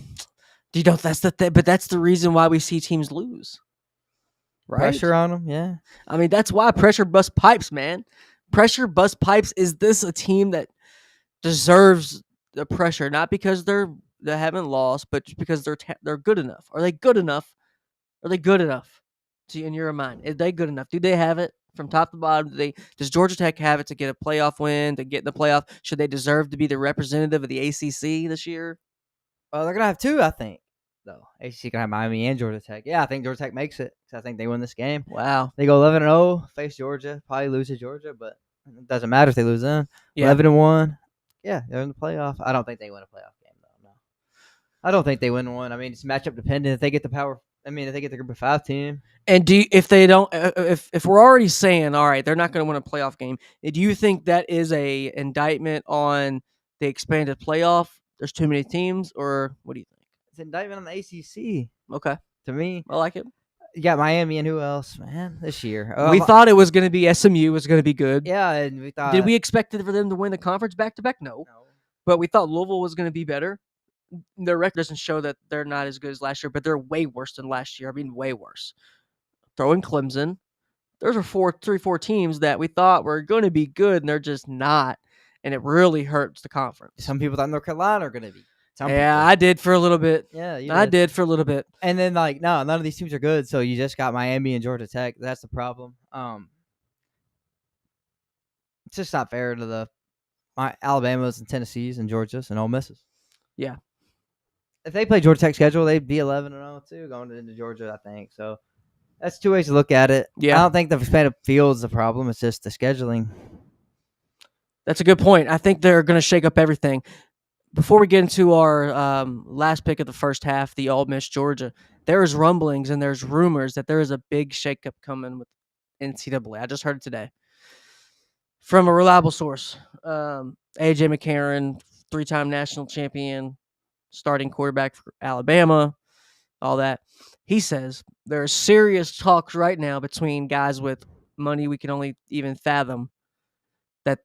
That's the thing, but that's the reason why we see teams lose. Right? Pressure on them, yeah. I mean, that's why pressure bust pipes, man. Pressure bust pipes. Is this a team that deserves the pressure? Not because they haven't lost, but just because they're good enough. Are they good enough? Are they good enough? In your mind, are they good enough? Do they have it from top to bottom? Does Georgia Tech have it to get a playoff win, to get in the playoff? Should they deserve to be the representative of the ACC this year? Well, they're gonna have two, I think. Though ACC can have Miami and Georgia Tech. Yeah, I think Georgia Tech makes it. I think they win this game. Wow, they go 11-0, face Georgia, probably lose to Georgia, but it doesn't matter if they lose then. Yeah. 11-1. Yeah, they're in the playoff. I don't think they win a playoff game though. No, I don't think they win one. I mean, it's matchup dependent. If they get if they get the group of 5 team. And if they don't, if we're already saying, all right, they're not going to win a playoff game, do you think that is a indictment on the expanded playoff? There's too many teams, or what do you think? It's an indictment on the ACC. Okay, to me, I like it. You got Miami and who else, man? This year, we thought it was going to be SMU was going to be good. Yeah, and we thought. Did we expect for them to win the conference back to back? No, but we thought Louisville was going to be better. Their record doesn't show that they're not as good as last year, but they're way worse than last year. I mean, way worse. Throw in Clemson. Those are four teams that we thought were going to be good, and they're just not. And it really hurts the conference. Some people thought North Carolina are going to be. I did for a little bit. Yeah, I did for a little bit. And then, no, none of these teams are good, so you just got Miami and Georgia Tech. That's the problem. It's just not fair to my Alabamas and Tennessees and Georgias and Ole Misses. Yeah. If they play Georgia Tech schedule, they'd be 11-0 too going into Georgia, I think. So that's two ways to look at it. Yeah. I don't think the expanded field's the problem. It's just the scheduling. That's a good point. I think they're going to shake up everything. Before we get into our last pick of the first half, the Ole Miss Georgia, there is rumblings and there's rumors that there is a big shakeup coming with NCAA. I just heard it today from a reliable source. AJ McCarron, 3-time national champion, starting quarterback for Alabama, all that. He says there are serious talks right now between guys with money we can only even fathom that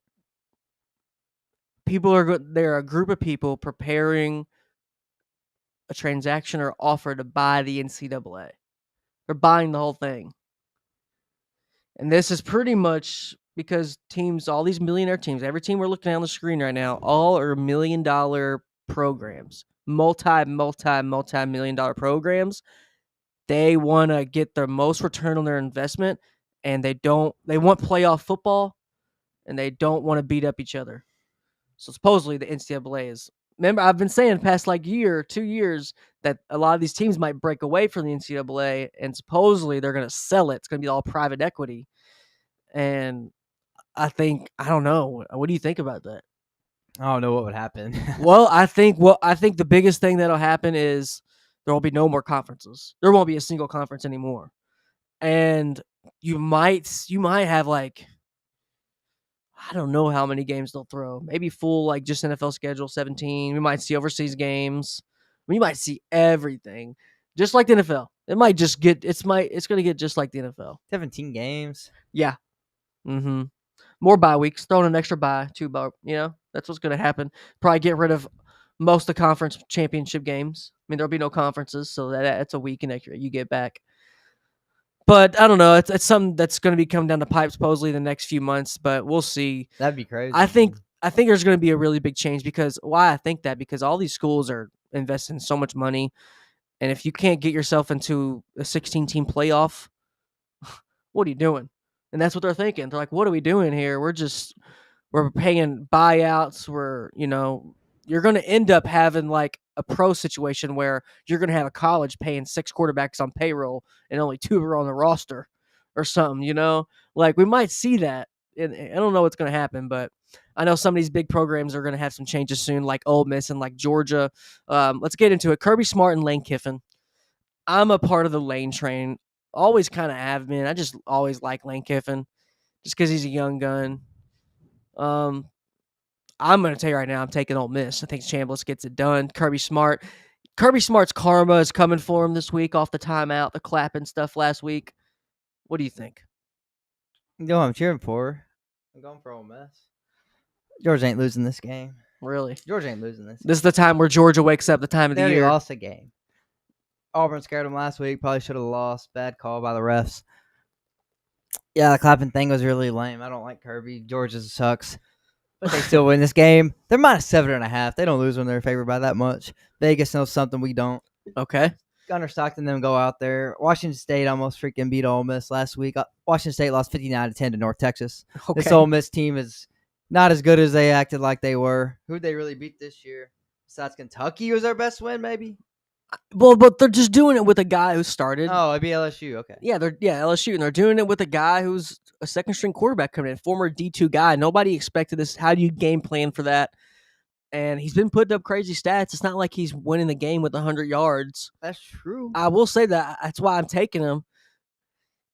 there are a group of people preparing a transaction or offer to buy the NCAA. They're buying the whole thing. And this is pretty much because teams, all these millionaire teams, every team we're looking at on the screen right now, all are $1 million programs. Multi-million dollar programs. They want to get the most return on their investment, and they want playoff football, and they don't want to beat up each other. So supposedly the NCAA is. Remember, I've been saying the past 2 years that a lot of these teams might break away from the NCAA, and supposedly they're going to sell it. It's going to be all private equity, and I don't know. What do you think about that? I don't know what would happen. I think the biggest thing that'll happen is there will be no more conferences. There won't be a single conference anymore. And you might have I don't know how many games they'll throw. Maybe full just NFL schedule 17. We might see overseas games. We might see everything. Just like the NFL. It might just get it's going to get just like the NFL. 17 games. Yeah. Mhm. More bye weeks, throwing an extra bye, 2 bye, that's what's going to happen. Probably get rid of most of the conference championship games. I mean, there'll be no conferences, so that's a week and extra you get back. But I don't know. It's something that's going to be coming down the pipe supposedly the next few months, but we'll see. That'd be crazy. I think I think there's going to be a really big change because why I think that because all these schools are investing so much money, and if you can't get yourself into a 16-team playoff, what are you doing? And that's what they're thinking. They're like, what are we doing here? We're paying buyouts. You're going to end up having like a pro situation where you're going to have a college paying 6 quarterbacks on payroll and only 2 are on the roster or something, like we might see that. And I don't know what's going to happen, but I know some of these big programs are going to have some changes soon, like Ole Miss and like Georgia. Let's get into it. Kirby Smart and Lane Kiffin. I'm a part of the Lane train. Always kind of have been. I just always like Lane Kiffin just because he's a young gun. I'm going to tell you right now, I'm taking Ole Miss. I think Chambliss gets it done. Kirby Smart's karma is coming for him this week off the timeout, the clapping stuff last week. What do you think? No, I'm cheering for. I'm going for Ole Miss. Georgia ain't losing this game. Really? Georgia ain't losing this. This is the time where Georgia wakes up, the time of the year. They lost a game. Auburn scared them last week. Probably should have lost. Bad call by the refs. Yeah, the clapping thing was really lame. I don't like Kirby. Georgia sucks. But they still win this game. They're minus 7.5. They don't lose when they're favored by that much. Vegas knows something we don't. Okay. Gunnar Stockton them go out there. Washington State almost freaking beat Ole Miss last week. Washington State lost 59-10 to North Texas. Okay. This Ole Miss team is not as good as they acted like they were. Who'd they really beat this year? Besides Kentucky was their best win, maybe? Well, but they're just doing it with a guy who started. Oh, it'd be LSU. Okay. Yeah, LSU, and they're doing it with a guy who's a second-string quarterback coming in, former D2 guy. Nobody expected this. How do you game plan for that? And he's been putting up crazy stats. It's not like he's winning the game with 100 yards. That's true. I will say that. That's why I'm taking him.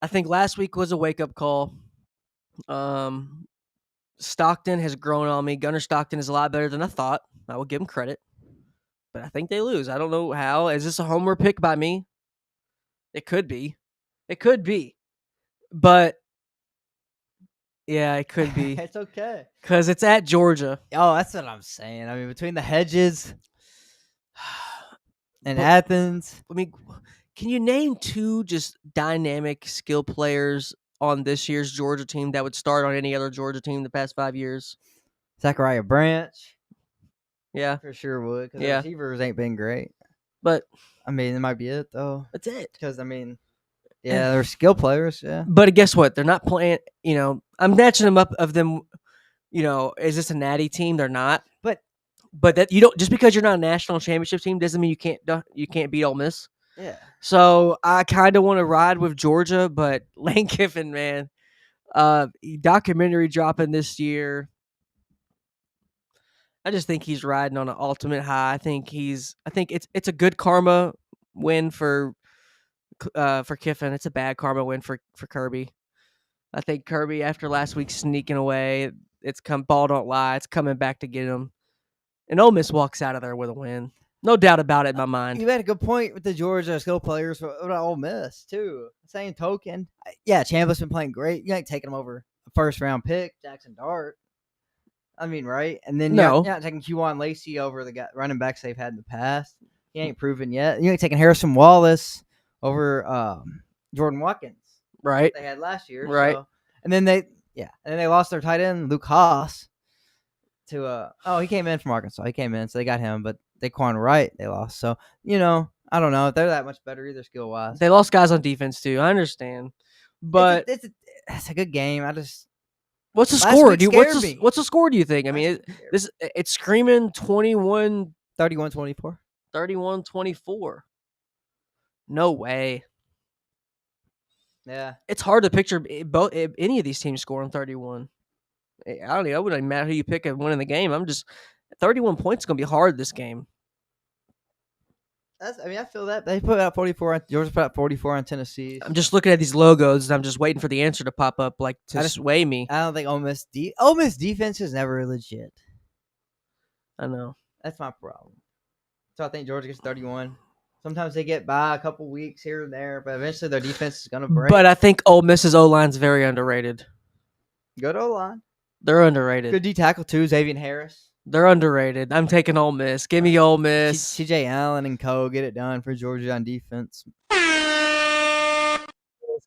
I think last week was a wake-up call. Stockton has grown on me. Gunnar Stockton is a lot better than I thought. I will give him credit. But I think they lose. I don't know how. Is this a homer pick by me? It could be. But, yeah, it could be. It's okay. Because it's at Georgia. Oh, that's what I'm saying. I mean, between the hedges and Athens. I mean, can you name 2 just dynamic skill players on this year's Georgia team that would start on any other Georgia team the past 5 years? Zachariah Branch. Yeah. For sure would. Because Yeah. the receivers ain't been great. But, I mean, it might be it, though. that's it. Because, I mean, yeah, they're skill players, yeah. But guess what? They're not playing, I'm matching them up of them, is this a natty team? They're not. But that you don't, just because you're not a national championship team doesn't mean you can't beat Ole Miss. Yeah. So I kind of want to ride with Georgia, but Lane Kiffin, man, documentary dropping this year. I just think he's riding on an ultimate high. I think it's a good karma win for Kiffin. It's a bad karma win for Kirby. I think Kirby, after last week sneaking away, ball don't lie. It's coming back to get him. And Ole Miss walks out of there with a win. No doubt about it in my mind. You had a good point with the Georgia skill players. What about Ole Miss, too? Same token. Yeah, Chambliss been playing great. You ain't taking him over a first-round pick, Jackson Dart. I mean, right? And then you're not taking Q1 Lacey over the running backs they've had in the past. He ain't proven yet. You ain't taking Harrison Wallace over Jordan Watkins. Right. They had last year. Right. So. And then they lost their tight end, Luke Haas, to he came in from Arkansas. He came in, so they got him, but Daquan Wright they lost. So, I don't know if they're that much better either skill wise. They lost guys on defense too. I understand. But it's a good game. What's the score? What's the score do you think? I mean, it's screaming 21 31-24. 31-24. No way. Yeah. It's hard to picture any of these teams scoring 31. I don't know. It wouldn't matter who you pick at winning the game. 31 points is going to be hard this game. I feel that. They put out 44. Georgia put out 44 on Tennessee. I'm just looking at these logos, and I'm just waiting for the answer to pop up, to sway me. I don't think Ole Miss defense is never legit. I know. That's my problem. So I think Georgia gets 31. Sometimes they get by a couple weeks here and there, but eventually their defense is going to break. But I think Ole Miss's O-line's very underrated. Good O-line. They're underrated. Good D-tackle, too, Xavier Harris. They're underrated. I'm taking Ole Miss. Give me Ole Miss. C.J. Allen and Co. get it done for Georgia on defense.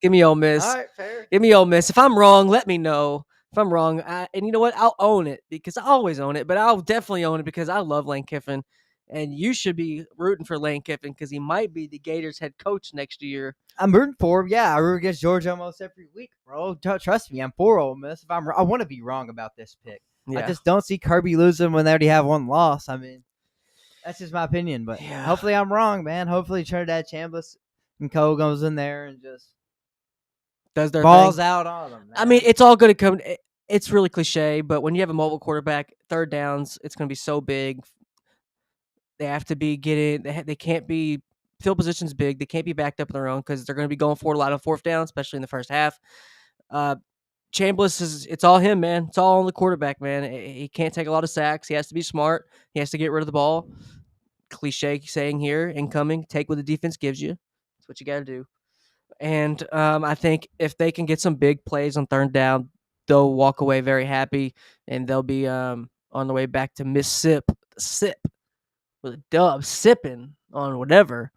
Give me Ole Miss. All right, fair. Give me Ole Miss. If I'm wrong, let me know. If I'm wrong, and you know what? I'll own it because I always own it, but I'll definitely own it because I love Lane Kiffin. And you should be rooting for Lane Kiffin because he might be the Gators head coach next year. I'm rooting for him. Yeah, I root against Georgia almost every week, bro. Trust me, I'm for Ole Miss. If I want to be wrong about this pick. Yeah. I just don't see Kirby losing when they already have one loss. I mean, that's just my opinion. But hopefully I'm wrong, man. Hopefully Trinidad Chambliss and Co goes in there and just does their balls thing. out on them. Man. I mean, it's all going to come. It's really cliche, but when you have a mobile quarterback, third downs, it's going to be so big. They have to be getting. They can't be field positions big. They can't be backed up on their own because they're going to be going for a lot of fourth down, especially in the first half. Chambliss it's all him, man. It's all on the quarterback, man. He can't take a lot of sacks. He has to be smart. He has to get rid of the ball. Cliche saying here, incoming, take what the defense gives you. That's what you got to do. And I think if they can get some big plays on third down, they'll walk away very happy, and they'll be on the way back to Mississippi, sip with a dub, sipping on whatever.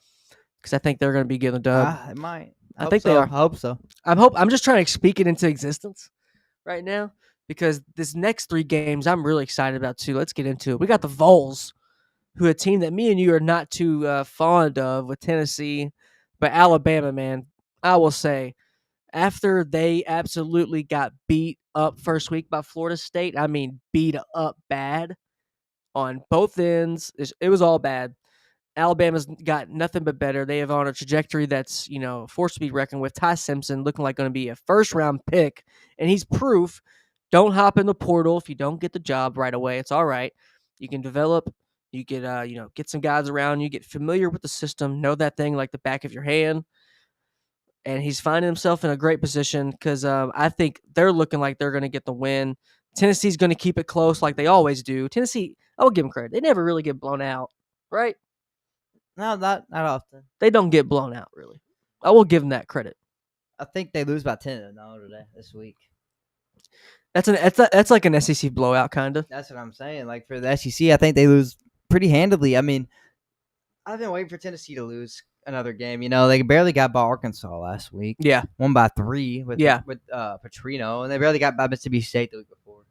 Because I think they're going to be getting a dub. It might. I think they are. I hope so. I'm just trying to speak it into existence right now because this next 3 games I'm really excited about too. Let's get into it. We got the Vols, who a team that me and you are not too fond of with Tennessee, but Alabama, man, I will say, after they absolutely got beat up first week by Florida State, I mean beat up bad on both ends. It was all bad. Alabama's got nothing but better. They have on a trajectory that's, forced to be reckoned with. Ty Simpson looking like going to be a first-round pick, and he's proof. Don't hop in the portal if you don't get the job right away. It's all right. You can develop. You get, get some guys around you, get familiar with the system, know that thing like the back of your hand. And he's finding himself in a great position because I think they're looking like they're going to get the win. Tennessee's going to keep it close like they always do. Tennessee, I will give them credit. They never really get blown out, right? No, not often. They don't get blown out, really. I will give them that credit. I think they lose by 10 to Notre Dame this week. That's like an SEC blowout, kind of. That's what I'm saying. Like for the SEC, I think they lose pretty handily. I mean, I've been waiting for Tennessee to lose another game. They barely got by Arkansas last week. Yeah. Won by 3 with Petrino, and they barely got by Mississippi State the week before.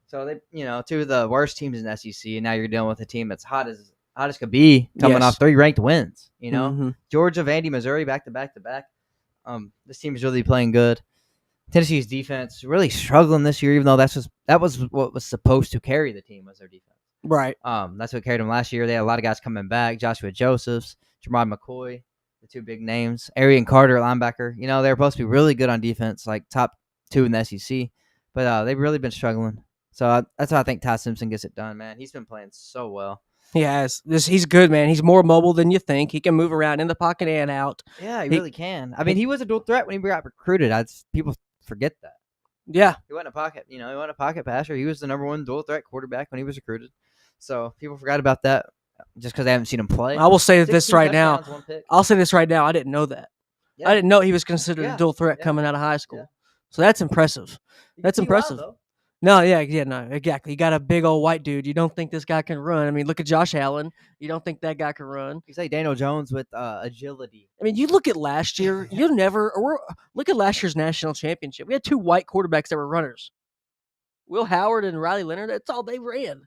So they, 2 of the worst teams in the SEC, and now you're dealing with a team that's hot as could be, coming off 3 ranked wins. Mm-hmm. Georgia, Vandy, Missouri, back to back to back. This team is really playing good. Tennessee's defense really struggling this year, even though that was what was supposed to carry the team was their defense. Right. That's what carried them last year. They had a lot of guys coming back. Joshua Josephs, Jermod McCoy, the 2 big names. Arian Carter, linebacker. They were supposed to be really good on defense, like top 2 in the SEC. But they've really been struggling. So that's why I think Ty Simpson gets it done, man. He's been playing so well. He has. He's good, man. He's more mobile than you think. He can move around in the pocket and out. Yeah, he really can. I mean, he was a dual threat when he got recruited. People forget that. Yeah. He wasn't a pocket, he wasn't a pocket passer. He was the number 1 dual threat quarterback when he was recruited. So people forgot about that just because they haven't seen him play. I will say this right now. I'll say this right now. I didn't know that. Yeah. I didn't know he was considered a dual threat coming out of high school. Yeah. So that's impressive. That's impressive. No, exactly. You got a big old white dude. You don't think this guy can run. I mean, look at Josh Allen. You don't think that guy can run. He's like Daniel Jones with agility. I mean, you look at last year. Look at last year's national championship. We had 2 white quarterbacks that were runners. Will Howard and Riley Leonard. That's all they ran.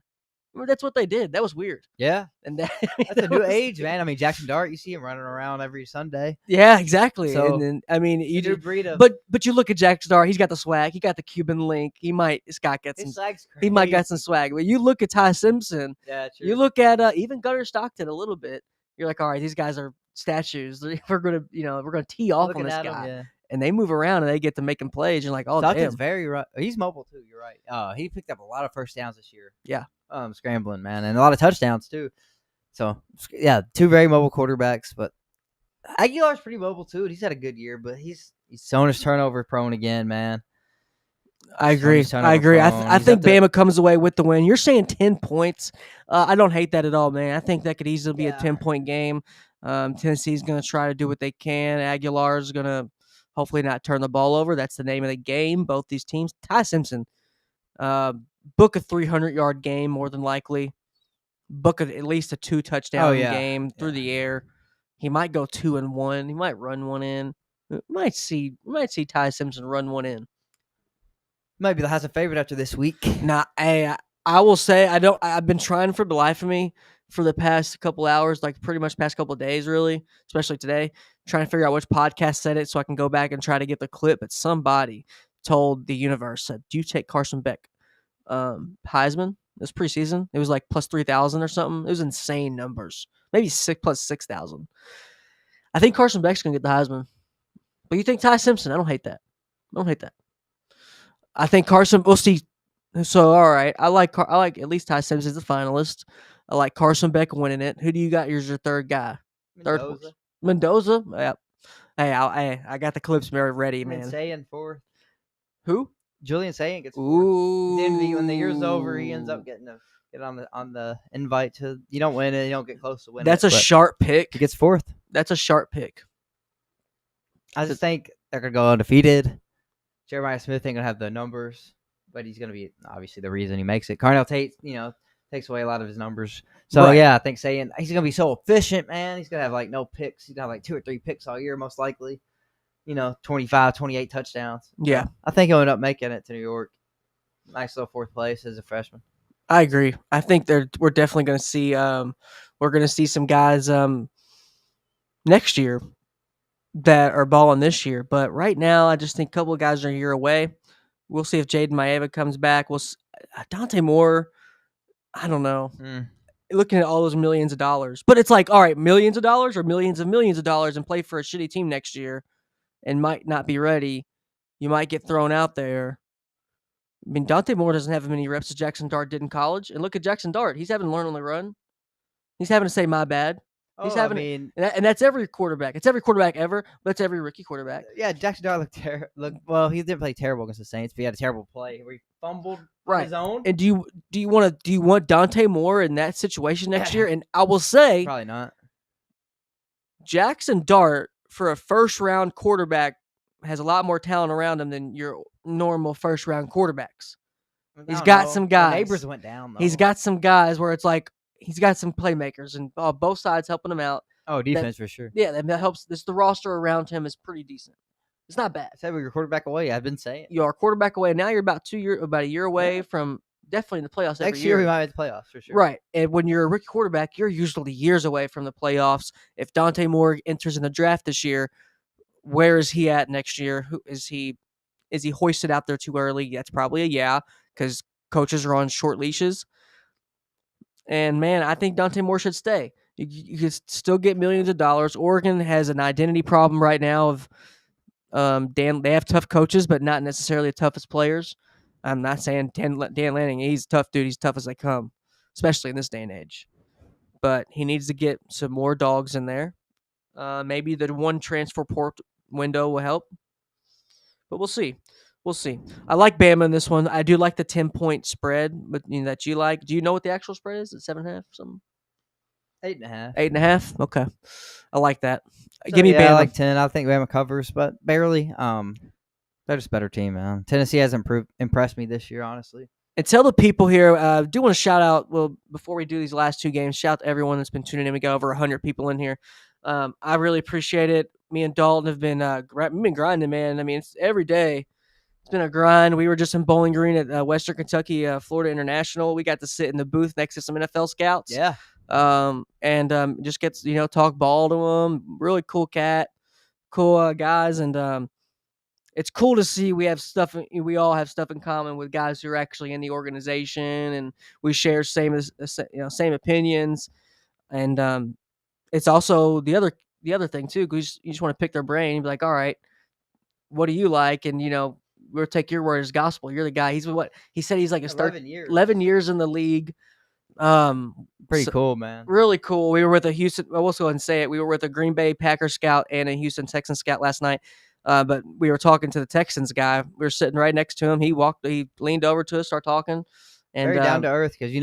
I mean, that's what they did. That was weird. Yeah. And that's a new age, man. I mean, Jackson Dart, you see him running around every Sunday. Yeah, exactly. So, and then, I mean, you do breed of. But you look at Jackson Dart, he's got the swag. He got the Cuban link. This guy gets some. He might get some swag. But you look at Ty Simpson. Yeah, true. You look at even Gunnar Stockton a little bit. You're like, all right, these guys are statues. We're gonna tee off on this guy. Yeah. And they move around and they get to making plays. You're like, oh, Stockton's damn. very right. He's mobile too. You're right. He picked up a lot of first downs this year. Yeah. Scrambling, man, and a lot of touchdowns too. So yeah, 2 very mobile quarterbacks, but Aguilar's pretty mobile too. He's had a good year, but he's shown his turnover prone again, man. I agree. I think Bama comes away with the win. You're saying 10 points. I don't hate that at all, man. I think that could easily be a 10-point game. Tennessee's going to try to do what they can. Aguilar's going to hopefully not turn the ball over. That's the name of the game. Both these teams. Ty Simpson, book a 300-yard game more than likely. Book at least a 2-touchdown game through the air. He might go 2-1. He might run one in. We might see Ty Simpson run one in. Might be the Heisman favorite after this week. Nah, I will say I've been trying for the life of me for the past couple hours, like pretty much past couple of days, really, especially today, trying to figure out which podcast said it so I can go back and try to get the clip. But somebody told the universe, said, "Do you take Carson Beck Heisman this preseason?" It was like plus 3,000 or something. It was insane numbers, maybe plus 6,000. I think Carson Beck's gonna get the Heisman, but you think Ty Simpson? I don't hate that. I think Carson. We'll see. So all right, I like at least Ty Simpson's the finalist. I like Carson Beck winning it. Who do you got? Here's your third guy. Third horse. Mendoza. Yep. Hey, I got the clips very ready, man. Saying fourth. Who? Julian Saying gets fourth. Ooh. Then when the year's over, he ends up getting get on the invite to. You don't win it. You don't get close to winning. That's a sharp pick. He gets fourth. That's a sharp pick. I just think they're gonna go undefeated. Jeremiah Smith ain't gonna have the numbers, but he's gonna be obviously the reason he makes it. Carnell Tate, takes away a lot of his numbers. So Right. yeah, I think Saying he's gonna be so efficient, man. He's gonna have like no picks. He's gonna have like 2 or 3 picks all year, most likely. 25, 28 touchdowns. Yeah. So I think he'll end up making it to New York. Nice little fourth place as a freshman. I agree. I think we're definitely gonna see some guys next year that are balling this year. But right now, I just think a couple of guys are a year away. We'll see if Jaden Maeva comes back. Dante Moore, I don't know. Looking at all those millions of dollars. But it's like, all right, millions of dollars or millions of dollars and play for a shitty team next year and might not be ready. You might get thrown out there. I mean, Dante Moore doesn't have as many reps as Jackson Dart did in college. And look at Jackson Dart. He's having to learn on the run. He's having to say, my bad. And that's every quarterback. It's every quarterback ever, but it's every rookie quarterback. Yeah, Jackson Dart well, he didn't play terrible against the Saints, but he had a terrible play where he fumbled on his own. And do you want Dante Moore in that situation next year? And I will say probably not. Jackson Dart for a first round quarterback has a lot more talent around him than your normal first round quarterbacks. He's got some guys. The neighbors went down though. He's got some guys where it's like he's got some playmakers and both sides helping him out. Oh, defense for sure. Yeah, that helps. The roster around him is pretty decent. It's not bad. I said we were quarterback away. I've been saying you are quarterback away. Now you're about a year away from definitely in the playoffs. Next year we might make the playoffs for sure. Right, and when you're a rookie quarterback, you're usually years away from the playoffs. If Dante Moore enters in the draft this year, where is he at next year? Who is he? Is he hoisted out there too early? That's probably a yeah, because coaches are on short leashes. And man, I think Dante Moore should stay. You could still get millions of dollars. Oregon has an identity problem right now of they have tough coaches, but not necessarily the toughest players. I'm not saying Dan Lanning, he's a tough dude. He's tough as they come, especially in this day and age. But he needs to get some more dogs in there. Maybe the one transfer port window will help. But we'll see. I like Bama in this one. I do like the 10-point spread, but that you like. Do you know what the actual spread is? Is it 7.5 something? 8.5. 8.5. Okay, I like that. So, Give me Bama. I like 10. I think Bama covers, but barely. They're just a better team, man. Tennessee hasn't impressed me this year, honestly. And tell the people here. I do want to shout out. Well, before we do these last 2 games, shout out to everyone that's been tuning in. We got over 100 people in here. I really appreciate it. Me and Dalton have been grinding, man. I mean, it's every day. It's been a grind. We were just in Bowling Green at Western Kentucky, Florida International. We got to sit in the booth next to some NFL scouts. Yeah. And just gets talk ball to them. Really cool cat, cool guys, and it's cool to see we all have stuff in common with guys who are actually in the organization, and we share same opinions, and it's also the other thing too, because you just want to pick their brain and be like, all right, what do you like? And we'll take your word as gospel. You're the guy. He's what he said. He's like 11 years in the league. Pretty cool, man. Really cool. We were with a Houston. I'll also go ahead and say it. We were with a Green Bay Packers scout and a Houston Texans scout last night. But we were talking to the Texans guy. We were sitting right next to him. He leaned over to us, started talking, and very down to earth because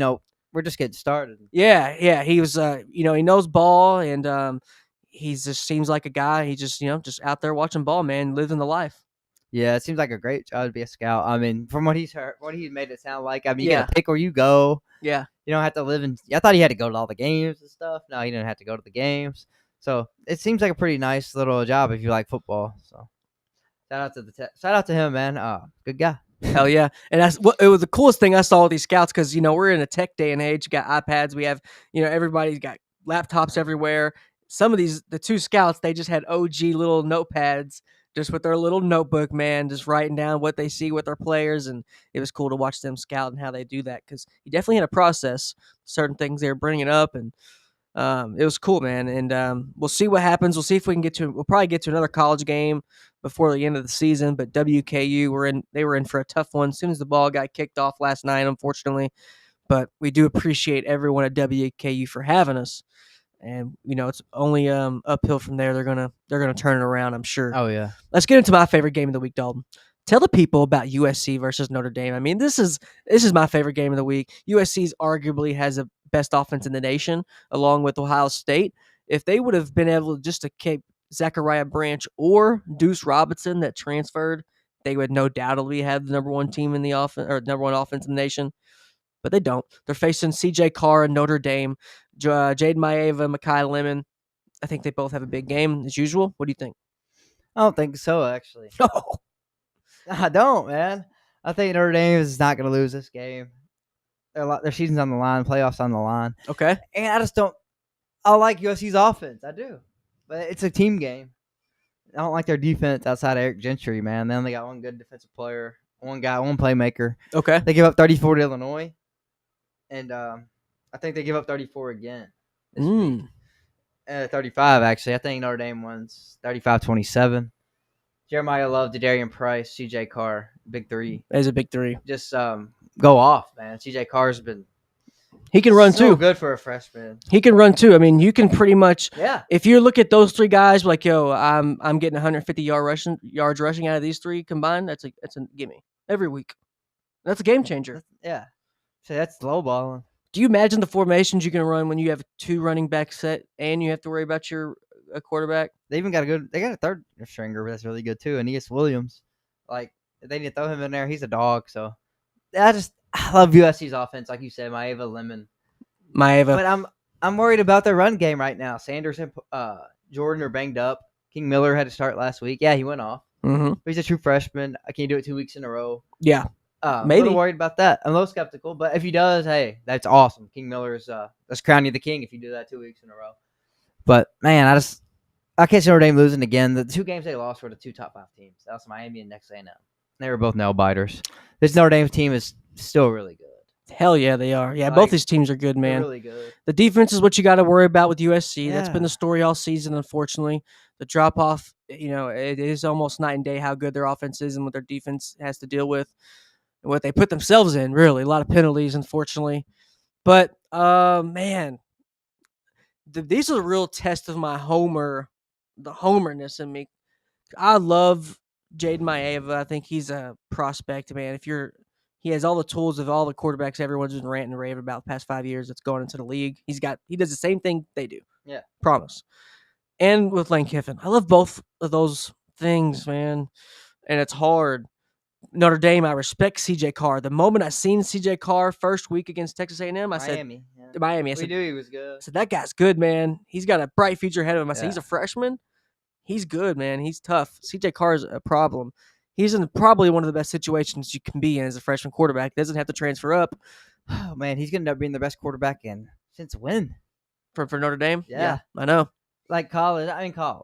we're just getting started. Yeah. He was, he knows ball, and he just seems like a guy. He just out there watching ball, man, living the life. Yeah, it seems like a great job to be a scout. I mean, from what he's heard, what he made it sound like. I mean, you gotta pick where you go. Yeah. You don't have to live in. I thought he had to go to all the games and stuff. No, he didn't have to go to the games. So it seems like a pretty nice little job if you like football. So shout out to him, man. Good guy. Hell yeah. And that's what it was the coolest thing I saw with these scouts because, we're in a tech day and age. You got iPads. We have, everybody's got laptops everywhere. Some of the two scouts, they just had OG little notepads just with their little notebook, man, just writing down what they see with their players. And it was cool to watch them scout and how they do that because you definitely had a process, certain things they were bringing up. And it was cool, man. And we'll see what happens. We'll see if we can we'll probably get to another college game before the end of the season. But WKU they were in for a tough one as soon as the ball got kicked off last night, unfortunately. But we do appreciate everyone at WKU for having us. And it's only uphill from there. They're gonna turn it around, I'm sure. Oh yeah. Let's get into my favorite game of the week, Dalton. Tell the people about USC versus Notre Dame. I mean, this is my favorite game of the week. USC's arguably has the best offense in the nation, along with Ohio State. If they would have been able just to keep Zachariah Branch or Deuce Robinson that transferred, they would no doubtly have the number one team in the offense or number one offense in the nation. But they don't. They're facing C.J. Carr and Notre Dame, Jaden Maeva, Mekhi Lemon. I think they both have a big game as usual. What do you think? I don't think so, actually. Oh, I don't, man. I think Notre Dame is not going to lose this game. Their season's on the line, playoffs on the line. okay. And I just don't. I like USC's offense. I do. But it's a team game. I don't like their defense outside of Eric Gentry, man. They only got one good defensive player, one guy, one playmaker. Okay. They give up 34 to Illinois. And I think they give up 34 again this week. 35, actually. I think Notre Dame wins 35-27. Jeremiah Love, D'Adarian Price, C.J. Carr, big three. That is a big three. Just go off, man. C.J. Carr's been He can run so too. good for a freshman. He can run too. I mean, you can pretty much Yeah. if you look at those three guys, like I'm getting 150 yards rushing out of these three combined. That's a gimme every week. That's a game changer. Yeah. So that's low balling. Do you imagine the formations you can run when you have two running back set and you have to worry about your quarterback? They even got a third stringer that's really good too, Aeneas Williams. Like if they need to throw him in there, he's a dog. So I love USC's offense, like you said, Maeva Lemon. But I'm worried about their run game right now. Sanders and Jordan are banged up. King Miller had to start last week. Yeah, he went off. Mm-hmm. But he's a true freshman. I can't do it 2 weeks in a row. Yeah. Maybe. I'm a little worried about that. I'm a little skeptical, but if he does, hey, that's awesome. King Miller's that's crowning the king if you do that 2 weeks in a row. But man, I can't see Notre Dame losing again. The two games they lost were the two top 5 teams. That was Miami and Texas A&M. They were both nail biters. This Notre Dame team is still really good. Hell yeah, they are. Yeah, both these teams are good, man. They're really good. The defense is what you got to worry about with USC. Yeah. That's been the story all season, unfortunately. The drop off, it is almost night and day how good their offense is and what their defense has to deal with. What they put themselves in, really. A lot of penalties, unfortunately. But, man, these are the real test of my the homerness in me. I love Jaden Maeva. I think he's a prospect, man. He has all the tools of all the quarterbacks everyone's been ranting and raving about the past 5 years that's going into the league. He does the same thing they do. Yeah. Promise. And with Lane Kiffin. I love both of those things, man. And it's hard. Notre Dame, I respect C.J. Carr. The moment I seen C.J. Carr first week against Texas A&M, I said, Miami. I said, knew he was good. I said, that guy's good, man. He's got a bright future ahead of him. I said, Yeah. he's a freshman. He's good, man. He's tough. C.J. Carr is a problem. He's in probably one of the best situations you can be in as a freshman quarterback. Doesn't have to transfer up. Oh, man, he's going to end up being the best quarterback since when? For Notre Dame? Yeah. I know. Like college.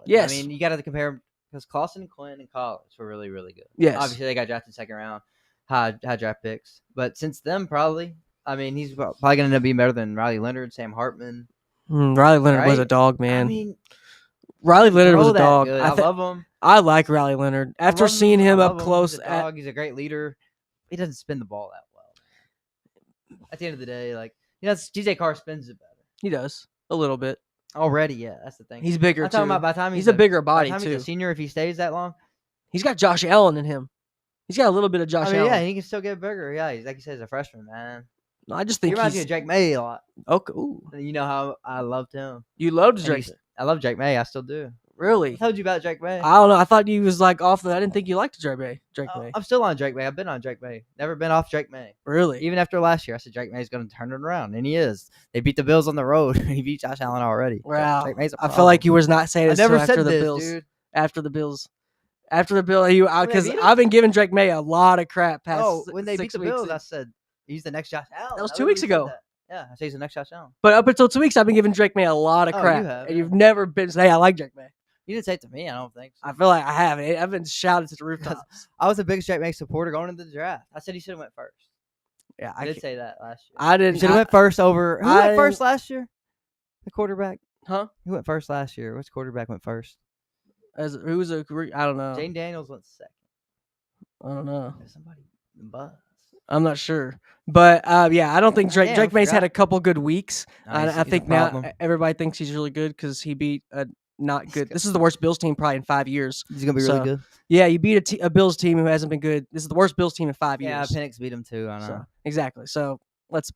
Yes. I mean, you got to compare him because Clausen and Quinn in college were really, really good. Yes. Obviously, they got drafted second round, high draft picks. But since then, probably, I mean, he's probably going to end up being better than Riley Leonard, Sam Hartman. Riley Leonard was a dog, man. I mean, Riley Leonard was a dog. I love him. I like Riley Leonard. After seeing him up close, he's a dog. He's a great leader. He doesn't spin the ball that well. At the end of the day, DJ Carr spins it better. He does a little bit already. Yeah, that's the thing. He's bigger I'm too. talking about by the time he's a bigger body by the time too. He's a senior if he stays that long. He's got Josh Allen in him. He's got a little bit of Josh Allen. Yeah, he can still get bigger. Yeah, he's like you said, he's a freshman, man. I just think he reminds me of Drake May a lot. Okay, ooh. You know how I loved him. You loved Drake. I love Drake May. I still do. Really? I told you about Drake May. I don't know. I thought you was like off I didn't think you liked Drake May. I'm still on Drake May. I've been on Drake May. Never been off Drake May. Really? Even after last year, I said Drake May's going to turn it around, and he is. They beat the Bills on the road. He beat Josh Allen already. Wow. Drake May's a I feel like you was not saying this I never after said the this, Bills. dude. After the Bills. After the Bill, because I've been giving Drake May a lot of crap past when they beat 6 the weeks. Bills, I said he's the next Josh Allen. That was 2 weeks ago. Yeah, I say he's the next Josh Allen. But up until 2 weeks, I've been giving Drake May a lot of crap. You have, and you've never been say, I like Drake May. You didn't say it to me, I don't think so. I feel like I haven't. I've been shouted to the rooftops. I was the biggest Drake May supporter going into the draft. I said he should have went first. Yeah, I did say that last year. I didn't. Should have went first over. Who went first last year? The quarterback. Huh? Who went first last year? Which quarterback went first? Who was I don't know. Jane Daniels went second. I don't know. Somebody buzz. I'm not sure. But yeah, I don't think Drake May's had a couple good weeks. I think now everybody thinks he's really good because he beat a not good. This is the worst Bills team probably in 5 years. He's gonna be really good. Yeah, you beat a Bills team who hasn't been good. This is the worst Bills team in 5 years. Yeah, Penix beat him too. I know. So, exactly. So that's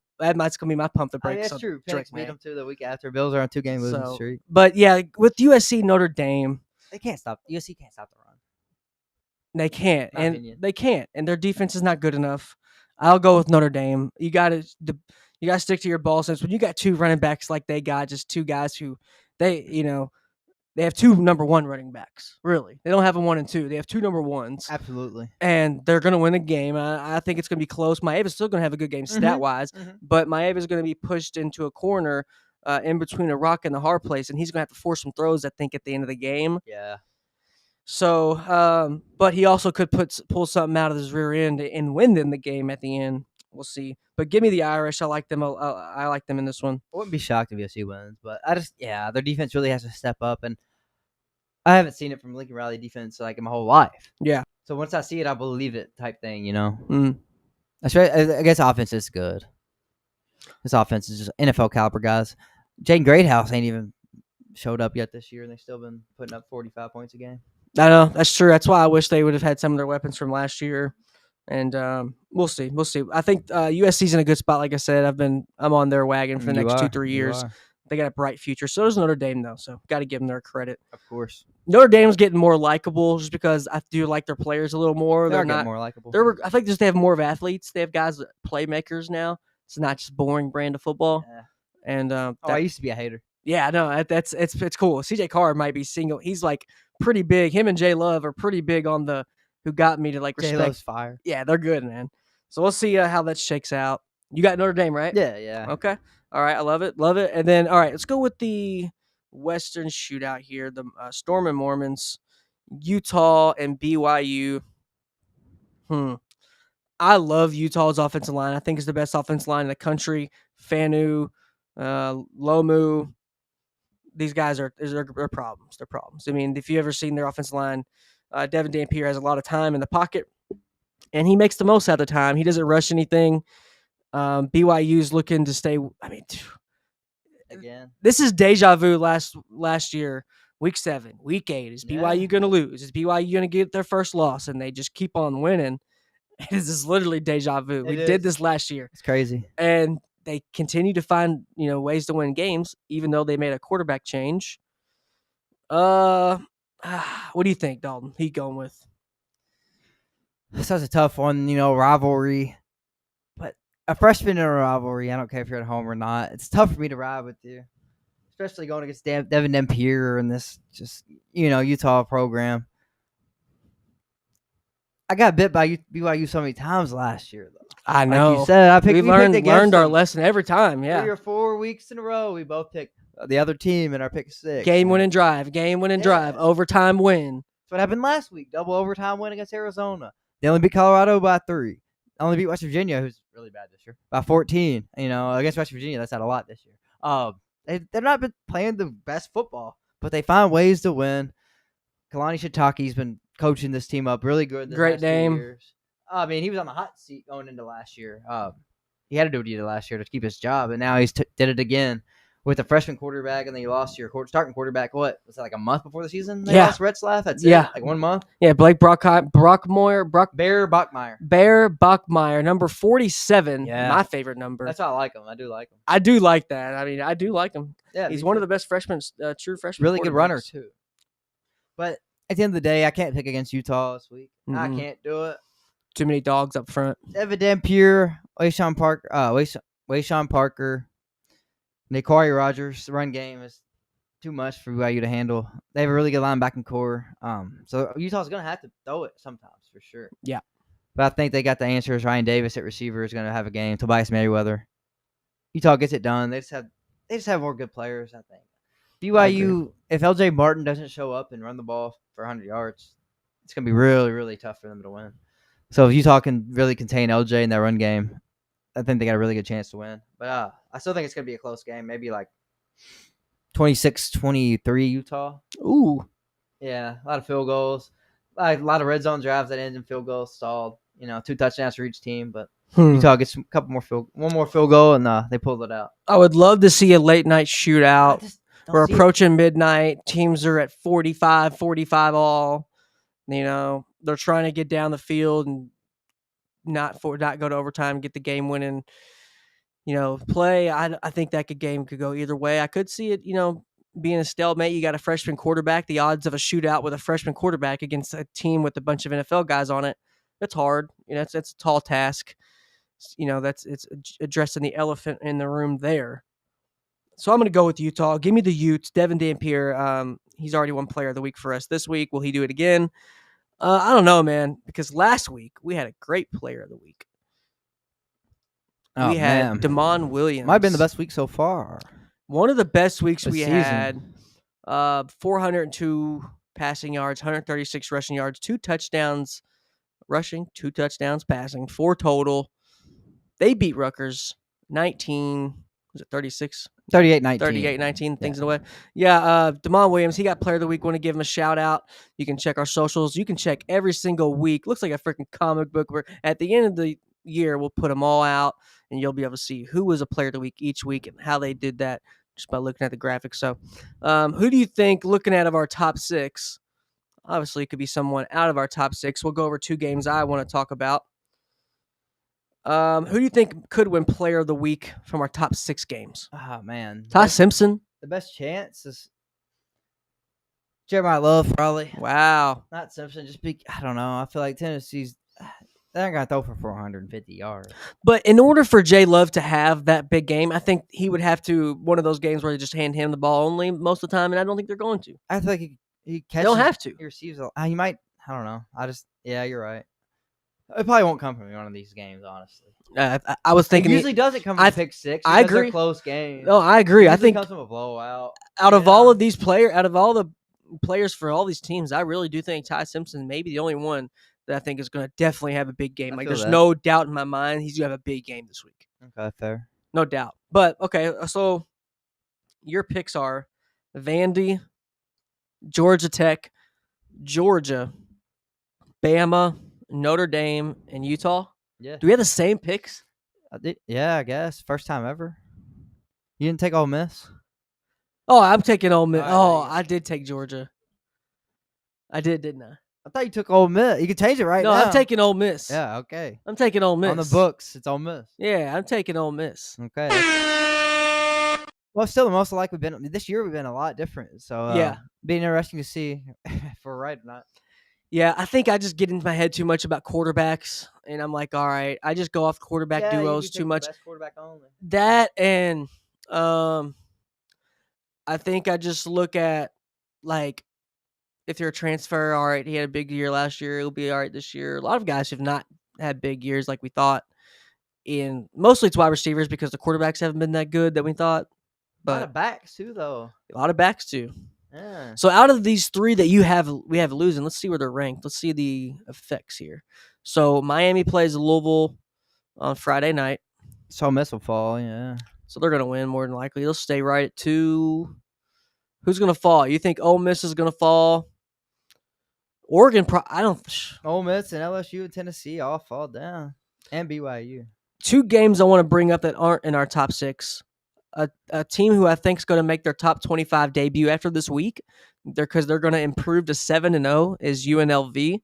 gonna be my pump the brakes. That's true. Penix beat him too the week after. Bills are on 2-game losing streak. But yeah, with USC Notre Dame, USC can't stop the run. They can't, they can't, and their defense is not good enough. I'll go with Notre Dame. You got to stick to your ball sense. When you got two running backs like they got, just two guys who they have two number one running backs. Really, they don't have a 1 and 2. They have two number ones. Absolutely, and they're going to win the game. I think it's going to be close. Maeva's still going to have a good game stat wise, but Maeva's going to be pushed into a corner in between a rock and the hard place, and he's going to have to force some throws. I think at the end of the game. Yeah. So, but he also could pull something out of his rear end and win in the game at the end. We'll see. But give me the Irish. I like them. I like them in this one. I wouldn't be shocked if USC wins, but their defense really has to step up, and I haven't seen it from Lincoln Riley defense like in my whole life. Yeah. So once I see it, I believe it, type thing. Mm. I guess offense is good. This offense is just NFL caliber guys. Jaden Greathouse ain't even showed up yet this year, and they've still been putting up 45 points a game. I know, that's true. That's why I wish they would have had some of their weapons from last year. And we'll see. We'll see. I think USC's in a good spot. Like I said, I'm on their wagon for the next 2-3 years. They got a bright future. So does Notre Dame, though. So got to give them their credit. Of course. Notre Dame's getting more likable just because I do like their players a little more. They're not more likable. I think just they have more of athletes. They have guys, playmakers now. It's not just boring brand of football. Yeah. And I used to be a hater. Yeah, no, it's cool. CJ Carr might be single. He's like pretty big. Him and Jay Love are pretty big on the who got me to like respect. Jay Love's fire. Yeah, they're good, man. So we'll see how that shakes out. You got Notre Dame, right? Yeah. Okay. All right, I love it. And then, all right, let's go with the Western shootout here. The Storm and Mormons, Utah and BYU. I love Utah's offensive line. I think it's the best offensive line in the country. Fanu, Lomu. These guys are problems. They're problems. I mean, if you ever seen their offensive line, Devin Dampier has a lot of time in the pocket, and he makes the most out of the time. He doesn't rush anything. BYU's looking to stay. I mean, again, this is deja vu. Last year, week 7, week 8. Is BYU going to lose? Is BYU going to get their first loss? And they just keep on winning. This is literally deja vu. We did this last year. It's crazy. And they continue to find, ways to win games, even though they made a quarterback change. What do you think, Dalton? Who you going with? This was a tough one, rivalry. But a freshman in a rivalry, I don't care if you're at home or not. It's tough for me to ride with you, especially going against Devin Dampier and this just, Utah program. I got bit by BYU so many times last year, though. I know. Like you said, we learned our lesson every time. Yeah, 3 or 4 weeks in a row, we both picked the other team in our pick 6. Game-winning drive, overtime win. That's what happened last week. Double overtime win against Arizona. They only beat Colorado by 3. They only beat West Virginia, who's really bad this year, by 14. Against West Virginia, that's not a lot this year. They've not been playing the best football, but they find ways to win. Kalani Shitaki's been coaching this team up really good. Great name. Years. I mean, he was on the hot seat going into last year. He had to do what he did last year to keep his job, and now he's did it again with a freshman quarterback, and then you lost your starting quarterback. What was that, like a month before the season? They lost Retzlaff. That's it. Like 1 month. Yeah, Blake Bear Bachmeyer, number 47. Yeah, my favorite number. That's how I like him. I do like him. I do like that. I mean, I do like him. Yeah, he's one of the best freshmen, true freshmen. Really good runner too. But at the end of the day, I can't pick against Utah this week. Mm-hmm. I can't do it. Too many dogs up front. Devin Dampier, Wayshawn Parker, Naquari Rogers. The run game is too much for BYU to handle. They have a really good linebacking core. So Utah's gonna have to throw it sometimes for sure. Yeah. But I think they got the answers. Ryan Davis at receiver is gonna have a game. Tobias Merriweather. Utah gets it done. They just have more good players, I think. BYU, if LJ Martin doesn't show up and run the ball for 100 yards, it's gonna be really, really tough for them to win. So if Utah can really contain LJ in that run game, I think they got a really good chance to win. But I still think it's gonna be a close game. Maybe like 26-23 Utah. Ooh. Yeah, a lot of field goals. A lot of red zone drives that end in field goals stalled. 2 touchdowns for each team, but Utah gets one more field goal, and they pulled it out. I would love to see a late night shootout. We're approaching midnight. Teams are at 45 all. They're trying to get down the field and not go to overtime, get the game winning, play. I think that game could go either way. I could see it, being a stalemate. You got a freshman quarterback. The odds of a shootout with a freshman quarterback against a team with a bunch of NFL guys on it, it's hard. It's a tall task. It's addressing the elephant in the room there. So I'm going to go with Utah. Give me the Utes. Devin Dampier, he's already won Player of the Week for us this week. Will he do it again? I don't know, man, because last week we had a great Player of the Week. We had Damon Williams. Might have been the best week so far. One of the best weeks we had. 402 passing yards, 136 rushing yards, 2 touchdowns rushing, 2 touchdowns passing, 4 total. They beat Rutgers 19, was it 36? 38-19. 38-19, things in the way. Yeah, Damon Williams, he got Player of the Week. Want to give him a shout-out. You can check our socials. You can check every single week. Looks like a freaking comic book. Where at the end of the year, we'll put them all out, and you'll be able to see who was a Player of the Week each week and how they did that just by looking at the graphics. So who do you think, looking out of our top 6, obviously it could be someone out of our top 6. We'll go over 2 games I want to talk about. Who do you think could win Player of the Week from our top 6 games? Oh, man. Ty Simpson? The best chance is Jeremiah Love, probably. Wow. Not Simpson. I don't know. I feel like Tennessee's they're not going to throw for 450 yards. But in order for Jay Love to have that big game, I think he would have to, one of those games where they just hand him the ball only most of the time, and I don't think they're going to. I feel like he catches. They don't have to. He receives he might. I don't know. Yeah, you're right. It probably won't come from one of these games, honestly. I was thinking it usually doesn't come from pick 6. I agree. They're close games. No, I agree. I think it comes from a blowout. Out of all the players for all these teams, I really do think Ty Simpson may be the only one that I think is going to definitely have a big game. Like, there's no doubt in my mind he's going to have a big game this week. Okay, fair. No doubt. But, okay, so your picks are Vandy, Georgia Tech, Georgia, Bama, Notre Dame, and Utah. Yeah. Do we have the same picks? Yeah, I guess. First time ever. You didn't take Ole Miss? Oh, I'm taking Ole Miss. I did take Georgia. I did, didn't I? I thought you took Ole Miss. You can change it now. No, I'm taking Ole Miss. Yeah, okay. I'm taking Ole Miss. On the books, it's Ole Miss. Yeah, I'm taking Ole Miss. Okay. Well, still, most likely this year we've been a lot different. So yeah, be interesting to see if we're right or not. Yeah, I think I just get into my head too much about quarterbacks, and I'm like, all right, I just go off quarterback duos too much. Best quarterback only. That and I think I just look at, like, if you're a transfer, all right, he had a big year last year, he'll be all right this year. A lot of guys have not had big years like we thought. And mostly it's wide receivers because the quarterbacks haven't been that good that we thought. But a lot of backs too, though. A lot of backs too. Yeah. So out of these 3 that we have losing, let's see where they're ranked. Let's see the effects here. So Miami plays Louisville on Friday night. So Ole Miss will fall, yeah. So they're going to win more than likely. They'll stay right at 2. Who's going to fall? You think Ole Miss is going to fall? Oregon, I don't. Ole Miss and LSU and Tennessee all fall down, and BYU. 2 games I want to bring up that aren't in our top 6. A team who I think is going to make their top 25 debut after this week, because they're going to improve to 7-0, is UNLV.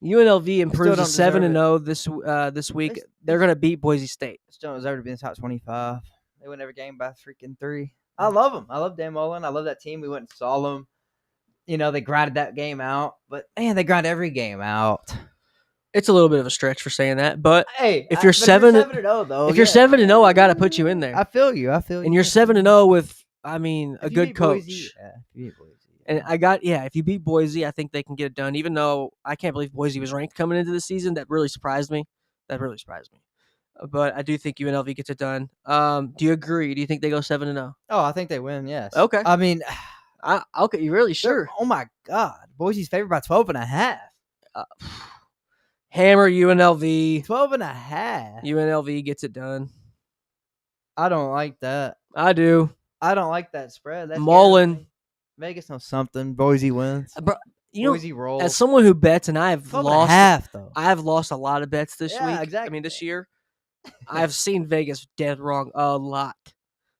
UNLV improves to 7-0 this week. They're going to beat Boise State. Still don't deserve to be in the top 25. They win every game by freaking 3. I love them. I love Dan Mullen. I love that team. We went and saw them. They grinded that game out, but man, they grind every game out. It's a little bit of a stretch for saying that, but hey, if you're 7-0 though, if you're 7-0, I got to put you in there. I feel you. And you're 7-0 with I mean, a If you good beat coach. Boise, if you beat Boise. And if you beat Boise, I think they can get it done. Even though I can't believe Boise was ranked coming into the season, that really surprised me. But I do think UNLV gets it done. Do you agree? Do you think they go 7-0? Oh, I think they win. Yes. Okay. I mean, Okay, you really sure? oh my God, Boise's favored by 12.5. Hammer UNLV. 12.5. UNLV gets it done. I don't like that. I do. I don't like that spread. That's Mullen. Vegas knows something. Boise wins. Bro, Boise rolls. As someone who bets, and I have 12.5 though. I have lost a lot of bets this week. Exactly. I mean, this year. I've seen Vegas dead wrong a lot.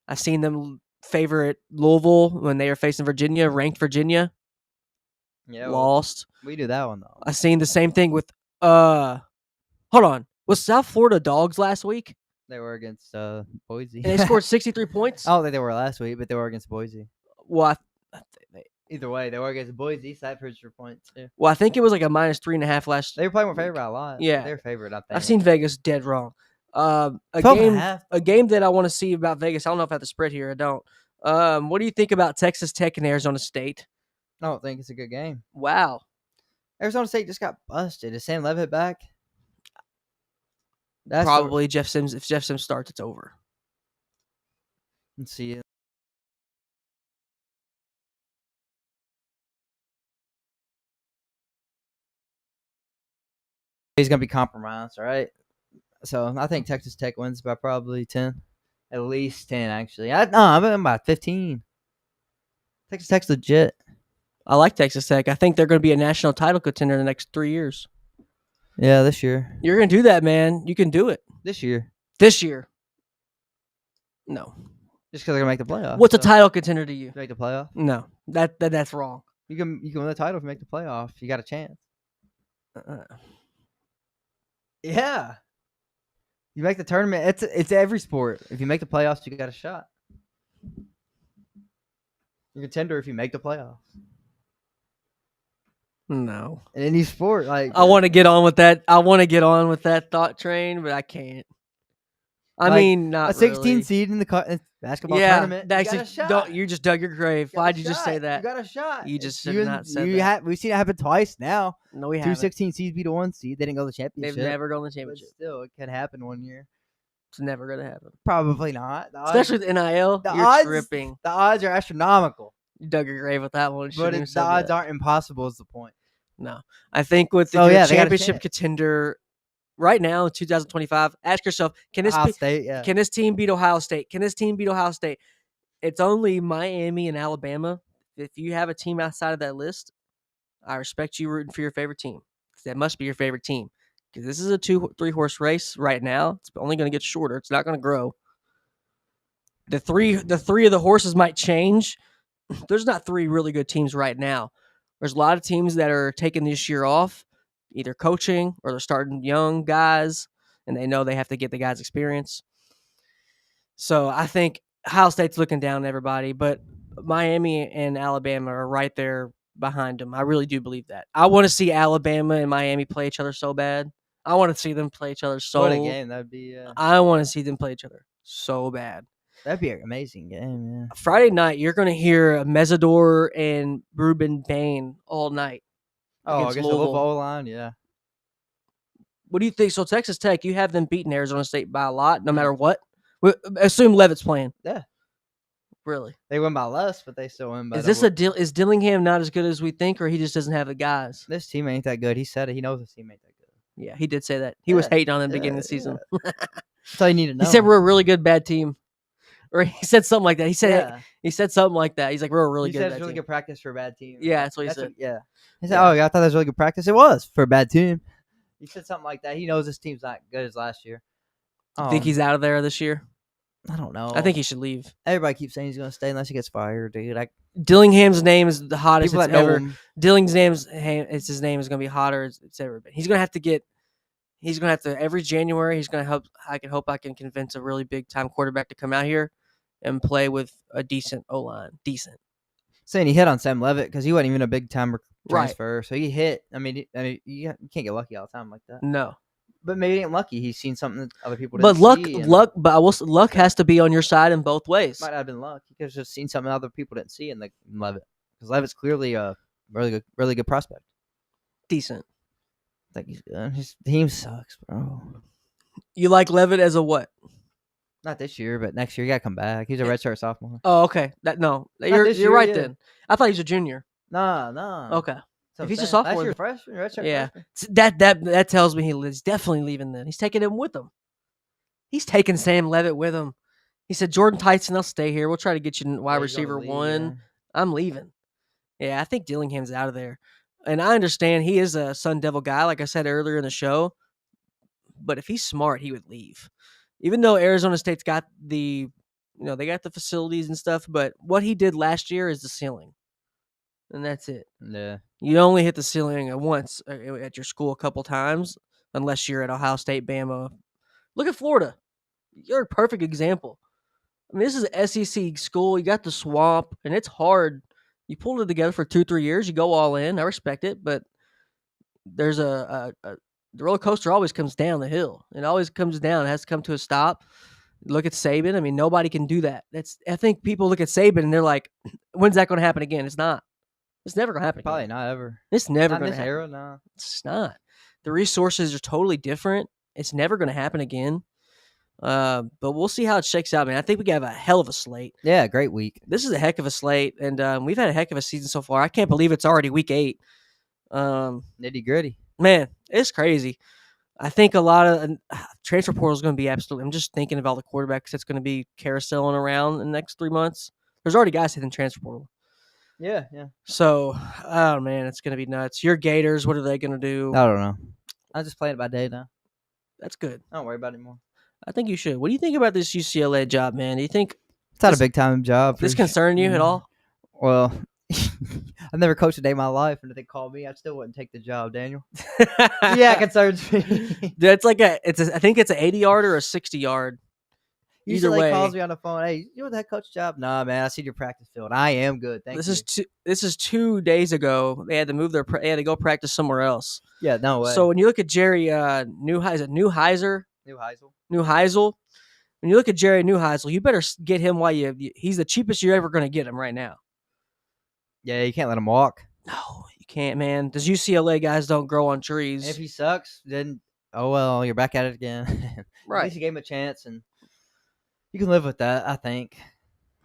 I've seen them favor Louisville when they were facing Virginia, ranked Virginia. Yeah, lost. We do that one though. I've seen the same thing with hold on. Was South Florida dogs last week? They were against Boise. And they scored 63 points? I don't think they were last week, but they were against Boise. Well, either way, they were against Boise. Cypress for points too. Well, I think it was like a -3.5 last. They were playing with favorite by a lot. Yeah, they were favorite. I think. I've seen Vegas dead wrong. A game that I want to see about Vegas. I don't know if I have the spread here. I don't. What do you think about Texas Tech and Arizona State? I don't think it's a good game. Wow. Arizona State just got busted. Is Sam Levitt back? That's probably Jeff Sims. If Jeff Sims starts, it's over. Let's see it. He's gonna be compromised, all right? So I think Texas Tech wins by probably 10, at least 10 actually. I'm about 15. Texas Tech's legit. I like Texas Tech. I think they're going to be a national title contender in the next 3 years. Yeah, this year. You're going to do that, man. You can do it. This year. No. Just because they're going to make the playoffs. What's a title contender to you? Make the playoff? No. That's wrong. You can win the title if you make the playoff. You got a chance. Yeah. You make the tournament. It's every sport. If you make the playoffs, you got a shot. You're a contender if you make the playoffs. No. In any sport, like I want to get on with that. I want to get on with that thought train, but I can't. I mean, not a 16 really. seed in the basketball tournament. You got a shot. You just dug your grave. Why'd you just say that? You got a shot. You just should not say that. We've seen it happen twice now. No, we haven't. 2 16 seeds beat a 1 seed. They didn't go to the championship. They've never gone to the championship. But still, it could happen one year. It's never going to happen. Probably not. Especially with NIL. You're tripping. The odds are astronomical. You dug your grave with that one. But the odds aren't impossible is the point. No. I think with the championship contender right now in 2025, ask yourself, can this team beat Ohio State? Can this team beat Ohio State? It's only Miami and Alabama. If you have a team outside of that list, I respect you rooting for your favorite team. That must be your favorite team. Because this is a 2-3 horse race right now. It's only going to get shorter. It's not going to grow. The three of the horses might change. There's not 3 really good teams right now. There's a lot of teams that are taking this year off, either coaching or they're starting young guys, and they know they have to get the guys experience. So I think Ohio State's looking down on everybody, but Miami and Alabama are right there behind them. I really do believe that. I want to see Alabama and Miami play each other so bad. I want to see them play each other so. What a game that'd be! I want to see them play each other so bad. That'd be an amazing game, yeah. Friday night, you're going to hear Mesidor and Ruben Bain all night. Against the Louisville O-line, yeah. What do you think? So Texas Tech, you have them beating Arizona State by a lot, no matter what? Assume Levitt's playing. Yeah. Really? They win by less, but they still win by Is this is Dillingham not as good as we think, or he just doesn't have the guys? This team ain't that good. He said it. He knows his team ain't that good. Yeah, he did say that. He was hating on them beginning of the season. That's all you need to know. He said we're a really good bad team. Or he said something like that. He said something like that. He's like, we're a really good bad team. He said it's really good practice for a bad team. Yeah, that's what he said. He said, I thought that was really good practice. It was for a bad team. He said something like that. He knows this team's not good as last year. Think he's out of there this year? I don't know. I think he should leave. Everybody keeps saying he's going to stay unless he gets fired, dude. Dillingham's name is the hottest it's ever. Dillingham's his name is going to be hotter it's ever been. He's going to have to every January. He's going to help. I can convince a really big time quarterback to come out here and play with a decent O-line. Saying he hit on Sam Levitt because he wasn't even a big time transfer, right. So he hit. I mean, you can't get lucky all the time like that. No, But maybe he ain't lucky. He's seen something that other people But didn't see. luck has to be on your side in both ways. Might not have been luck. He could have just seen something other people didn't see in Levitt. Because Levitt's clearly a really good prospect. Decent. I think he's good. His team sucks, bro. You like Levitt as a what? Not this year, but next year he got to come back. He's a redshirt sophomore. Oh, okay. You're right then. I thought he was a junior. Nah. Okay. If he's a sophomore, last year freshman, redshirt freshman. That tells me he's definitely leaving. Then he's taking him with him. He's taking Sam Levitt with him. He said, "Jordan Tyson, I'll stay here. We'll try to get you wide receiver one. Yeah. I'm leaving." Yeah, I think Dillingham's out of there, and I understand he is a Sun Devil guy, like I said earlier in the show. But if he's smart, he would leave. Even though Arizona State's got they got the facilities and stuff, but what he did last year is the ceiling, and that's it. Yeah. You only hit the ceiling once at your school a couple times, unless you're at Ohio State, Bama. Look at Florida. You're a perfect example. I mean, this is an SEC school. You got the swamp, and it's hard. You pulled it together for 2-3 years. You go all in. I respect it, but there's the roller coaster always comes down the hill. It always comes down. It has to come to a stop. Look at Saban. I mean, nobody can do that. I think people look at Saban and they're like, when's that going to happen again? It's not. It's never going to happen Probably again. not ever. It's never Not going in to this happen. era, no. It's not. The resources are totally different. It's never going to happen again. But we'll see how it shakes out, man. I think we have a hell of a slate. Yeah, great week. This is a heck of a slate, and we've had a heck of a season so far. I can't believe it's already week 8. Nitty gritty. Man, it's crazy. I think a lot of transfer portal is going to be absolutely. I'm just thinking of all the quarterbacks that's going to be carouseling around in the next 3 months. There's already guys hitting transfer portal. Yeah. So, oh man, it's going to be nuts. Your Gators, what are they going to do? I don't know. I'm just playing it by day now. That's good. I don't worry about it anymore. I think you should. What do you think about this UCLA job, man? Do you think It's not a big time job. this concern you at all? Well, I've never coached a day in my life, and if they called me, I still wouldn't take the job, Daniel. Yeah, it concerns me. Dude, I think it's an 80-yard or a 60-yard. Either way, calls me on the phone. Hey, you want that coach job? Nah, man. I see your practice field. I am good. Thank you. This is 2 days ago. They had to move they had to go practice somewhere else. Yeah, no way. So when you look at Jerry Neuheisel, Neuheisel. when you look at Jerry Neuheisel, you better get him while he's the cheapest you're ever going to get him right now. Yeah, you can't let him walk. No, you can't, man. Those UCLA guys don't grow on trees. And if he sucks, then oh well, you're back at it again. Right. At least you gave him a chance, and you can live with that. I think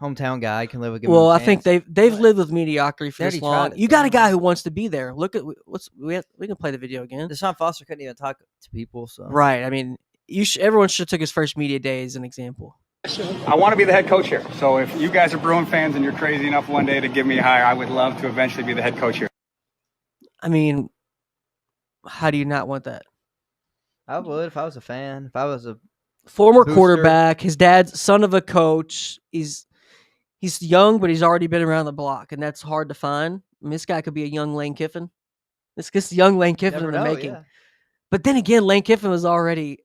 hometown guy can live with. Well, I think they've lived with mediocrity for this long. You got a guy who wants to be there. Look at we can play the video again. Deshaun Foster couldn't even talk to people. So right. I mean, everyone should have took his first media day as an example. I want to be the head coach here. So if you guys are Bruin fans and you're crazy enough one day to give me a hire, I would love to eventually be the head coach here. I mean, how do you not want that? I would if I was a fan. If I was a former quarterback, his dad's son of a coach. He's young, but he's already been around the block, and that's hard to find. I mean, this guy could be a young Lane Kiffin. This young Lane Kiffin in the making. Yeah. But then again, Lane Kiffin was already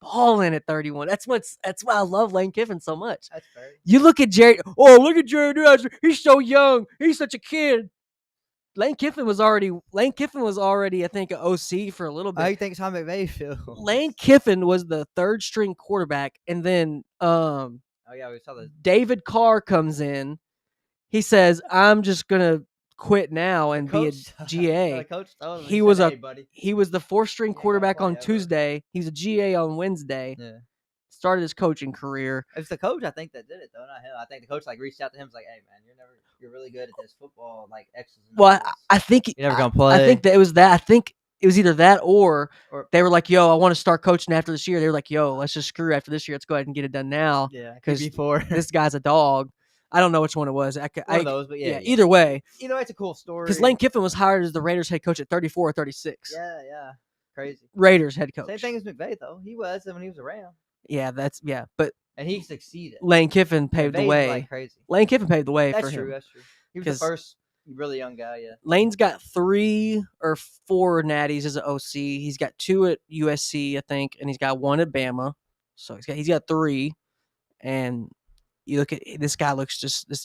balling at 31. That's why I love Lane Kiffin so much. That's fair. You look at Jerry. Oh, look at Jerry Neuheisel. He's so young. He's such a kid. Lane Kiffin was already, I think, an OC for a little bit. How do you think Sean McVay feels? Lane Kiffin was the third string quarterback, and then we saw this. David Carr comes in. He says, "I'm just gonna quit now and be a GA." He was the fourth string quarterback on Tuesday. He was a GA on Wednesday. Yeah. Started his coaching career. It's the coach, I think, that did it though, not him. I think the coach reached out to him, was like, "Hey man, you're really good at this football, X's and Well, I think you're never gonna play." I think that it was that. I think it was either that or they were like, "Yo, I want to start coaching after this year." They were like, "Yo, let's just screw after this year. Let's go ahead and get it done now." Yeah, because this guy's a dog. I don't know which one it was. One of those, but yeah. Either way, it's a cool story. Because Lane Kiffin was hired as the Raiders head coach at 34 or 36. Yeah, crazy. Raiders head coach. Same thing as McVay though. He was when he was around. Yeah, but he succeeded. Lane Kiffin paved the way. Like crazy. Lane Kiffin paved the way for him. That's true. He was the first really young guy. Yeah. Lane's got 3 or 4 natties as an OC. He's got 2 at USC, I think, and he's got 1 at Bama. So he's got 3, and you look at this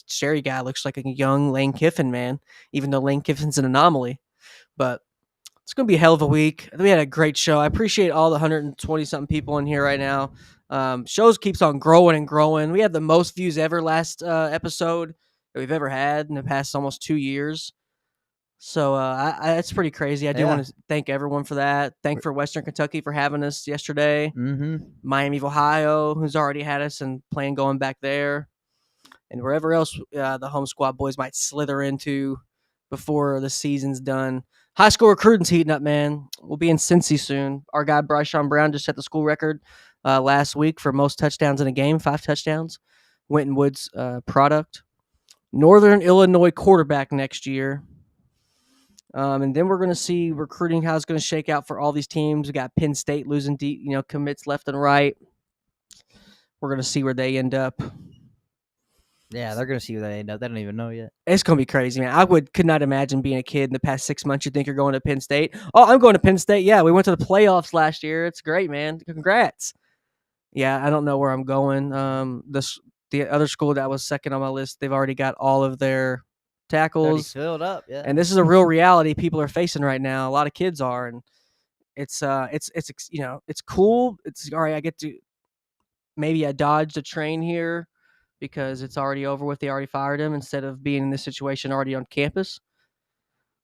Jerry guy looks like a young Lane Kiffin, man, even though Lane Kiffin's an anomaly. But It's going to be a hell of a week. We had a great show. I appreciate all the 120-something people in here right now. Shows keeps on growing and growing. We had the most views ever last episode that we've ever had in the past almost 2 years. So that's pretty crazy. I do want to thank everyone for that. Thank for Western Kentucky for having us yesterday. Mm-hmm. Miami of Ohio, who's already had us and playing going back there. And wherever else the home squad boys might slither into before the season's done. High school recruiting's heating up, man. We'll be in Cincy soon. Our guy, Bryce Brown, just set the school record last week for most touchdowns in a game, 5 touchdowns. Winton Woods product. Northern Illinois quarterback next year. And then we're going to see recruiting, how it's going to shake out for all these teams. We got Penn State losing commits left and right. We're going to see where they end up. Yeah, they're going to see where they end up. They don't even know yet. It's going to be crazy, man. I could not imagine being a kid in the past 6 months. You think you're going to Penn State? Oh, I'm going to Penn State. Yeah, we went to the playoffs last year. It's great, man. Congrats. Yeah, I don't know where I'm going. The other school that was second on my list, they've already got all of their tackles filled up. Yeah, and this is a real reality people are facing right now. A lot of kids are, and it's cool. It's all right. I get to maybe I dodged a train here because it's already over with. They already fired him instead of being in this situation already on campus.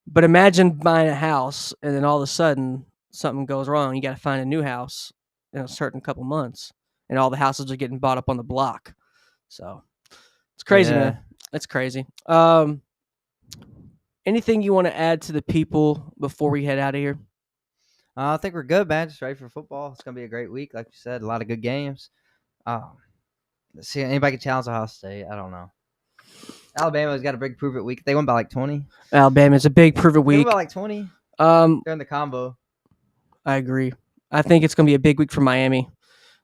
But imagine buying a house and then all of a sudden something goes wrong. You got to find a new house in a certain couple months, and all the houses are getting bought up on the block. So it's crazy, man. It's crazy. Anything you want to add to the people before we head out of here? I think we're good, man. Just ready for football. It's going to be a great week. Like you said, a lot of good games. Let's see, anybody can challenge Ohio State. I don't know. Alabama's got a big prove it week. They won by like 20. Alabama's a big prove it week. They won by like 20. They're in the combo. I agree. I think it's going to be a big week for Miami.